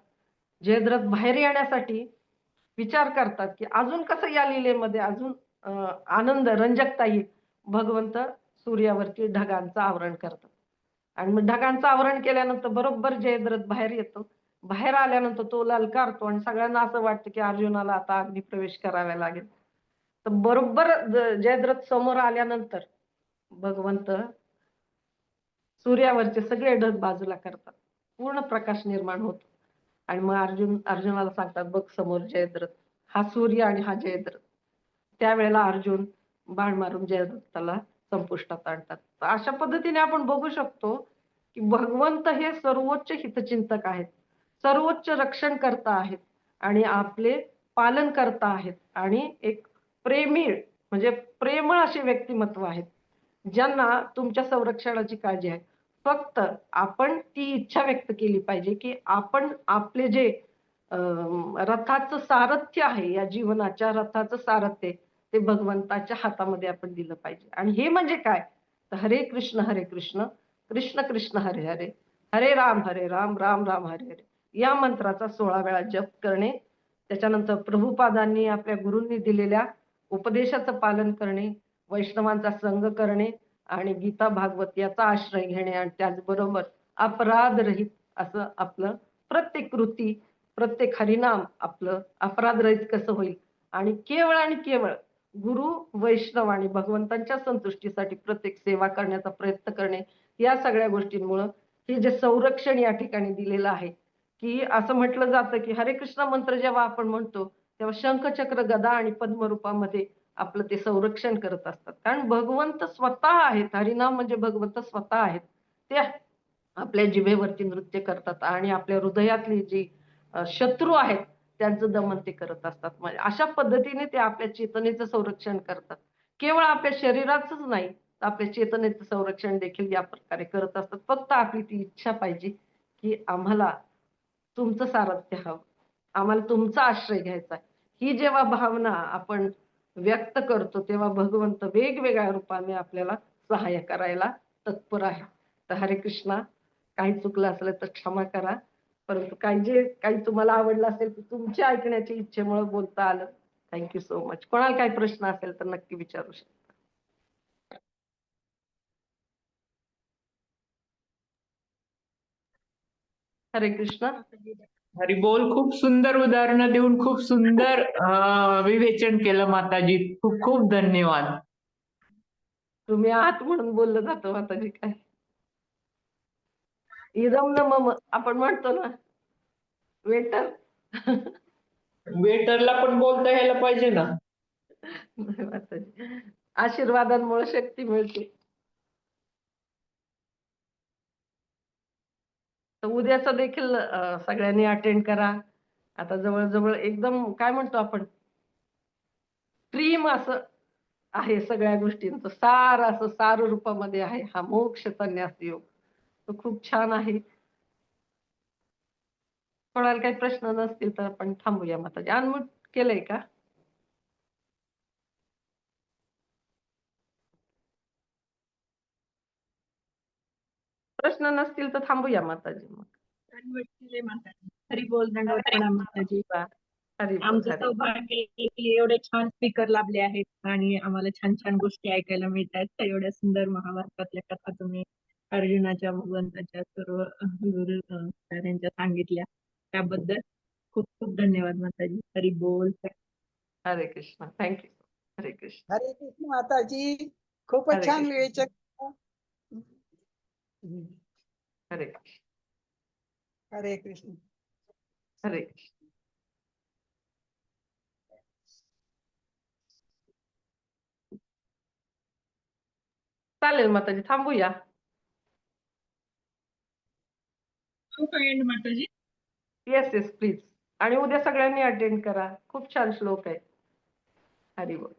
जयद्रथ बाहेर येण्यासाठी विचार करतात, की अजून कसं या लीलेमध्ये अजून आनंद, रंजकता येईल. भगवंत सूर्यावरती ढगांचं आवरण करतात. आणि मग ढगांचं आवरण केल्यानंतर बरोबर जयद्रथ बाहेर येतो. बाहेर आल्यानंतर तो ललकारतो आणि सगळ्यांना असं वाटतं, की अर्जुनाला आता अग्निप्रवेश करावा लागेल. तर बरोबर जयद्रथ समोर आल्यानंतर भगवंत सूर्यावरचे सगळे ढग बाजूला करतात. पूर्ण प्रकाश निर्माण होतो. आणि मग अर्जुनाला सांगतात, "बघ समोर जयद्रथ. हा सूर्य आणि हा जयद्रथ." त्यावेळेला अर्जुन बाण मारून जयद्रथाला संपुष्टात आणतात. तर अशा पद्धतीने आपण बघू शकतो, की भगवंत हे सर्वोच्च हितचिंतक आहेत. सर्वोच्च रक्षणकर्ता आहेत आणि आपले पालनकर्ता आहेत आणि एक प्रेमीळ म्हणजे प्रेमळ असे व्यक्तिमत्व आहेत. ज्यांना तुमच्या संरक्षणाची काळजी आहे. फक्त आपण ती इच्छा व्यक्त केली पाहिजे, की आपण आपले जे रथाचं सारथ्य आहे, या जीवनाच्या रथाचं सारथ्य ते भगवंताच्या हातामध्ये आपण दिलं पाहिजे. आणि हे म्हणजे काय? तर हरे कृष्ण, कृष्ण कृष्ण हरे हरे, हरे राम, राम राम हरे हरे. या मंत्राचा 16 वेळा जप करणे. त्याच्यानंतर प्रभुपादांनी आपल्या गुरूंनी दिलेल्या उपदेशाचं पालन करणे, वैष्णवांचा संग करणे आणि गीता भागवत याचा आश्रय घेणे आणि त्याचबरोबर अपराधरहित असं आपलं प्रत्येक कृती, प्रत्येक हरिनाम आपलं अपराधरहित कसं होईल आणि केवळ गुरु, वैष्णव आणि भगवंतांच्या संतुष्टीसाठी प्रत्येक सेवा करण्याचा प्रयत्न करणे. या सगळ्या गोष्टींमुळं हे जे संरक्षण या ठिकाणी दिलेलं आहे, की असं म्हटलं जातं, की हरे कृष्ण मंत्र जेव्हा आपण म्हणतो, तेव्हा शंख, चक्र, गदा आणि पद्मरूपामध्ये आपलं ते संरक्षण करत असतात. कारण भगवंत स्वतः आहेत. हरिनाम म्हणजे भगवंत स्वतः आहेत. ते आपल्या जिभेवरती नृत्य करतात आणि आपल्या हृदयातली जी शत्रू आहेत, त्यांचं दमन ते करत असतात. म्हणजे अशा पद्धतीने ते आपल्या चेतनेचं संरक्षण करतात. केवळ आपल्या शरीराचंच नाही, तर आपल्या चेतनेचं संरक्षण देखील या प्रकारे करत असतात. फक्त आपली ती इच्छा पाहिजे, की आम्हाला तुमचं सारथ्य हवं. आम्हाला तुमचा आश्रय घ्यायचा आहे. ही जेव्हा भावना आपण व्यक्त करतो, तेव्हा भगवंत वेगवेगळ्या रूपाने आपल्याला सहाय्य करायला तत्पर आहे. तर हरे कृष्णा. काही चुकलं असलं तर क्षमा करा. परंतु काही तुम्हाला आवडलं असेल तर तुमच्या ऐकण्याच्या इच्छेमुळे बोलता आलं. Thank you so much. कोणाला काही प्रश्न असेल तर नक्की विचारू शकता. हरे कृष्ण. हरिबोल. खूप सुंदर उदाहरणं देऊन खूप सुंदर विवेचन केलं माताजी. खूप खूप धन्यवाद. तुम्ही आहात म्हणून बोललं जातं माताजी काय. इदम न मम आपण म्हणतो ना वेटर. वेटरला पण बोलता यायला पाहिजे ना. नाही माताजी. आशीर्वादांमुळे शक्ती मिळते. तर उद्याचं देखील सगळ्यांनी अटेंड करा. आता जवळ-जवळ एकदम काय म्हणतो आपण ट्रीम असं आहे सगळ्या गोष्टींचं सार असं सार रूपामध्ये आहे हा मोक्ष संन्यास योग. तो खूप छान आहे. कोणाला काही प्रश्न नसतील तर आपण थांबूया माताजी. अनम्यूट केलंय का? प्रश्न नसतील तर थांबूया माताजी मग. दंडवत केले माताजी. हरी बोल, दंडवत प्रणाम माताजी. हरी बोल आमचं हरी. सौभाग्य आहे की एवढे छान स्पीकर लाभले आहेत आणि आम्हाला छान छान गोष्टी ऐकायला मिळतात. एवढ्या सुंदर महाभारतातल्या कथा तुम्ही अर्जुनाच्या, भगवंताच्या सर्व गुरु यांच्या सांगितल्या त्याबद्दल खूप खूप धन्यवाद माताजी. हरी बोल. हरे कृष्ण. थँक्यू. हरे कृष्ण. हरे कृष्ण माताजी. खूपच हरे छान कृष्ण. विवेचक. हरे कृष्ण. हरे कृष्ण. हरे कृष्ण. चालेल माताजी थांबूया. एंड माताजी. Yes yes please. आणि उद्या सगळ्यांनी अटेंड करा. खूप छान श्लोक आहे. हरी बोल.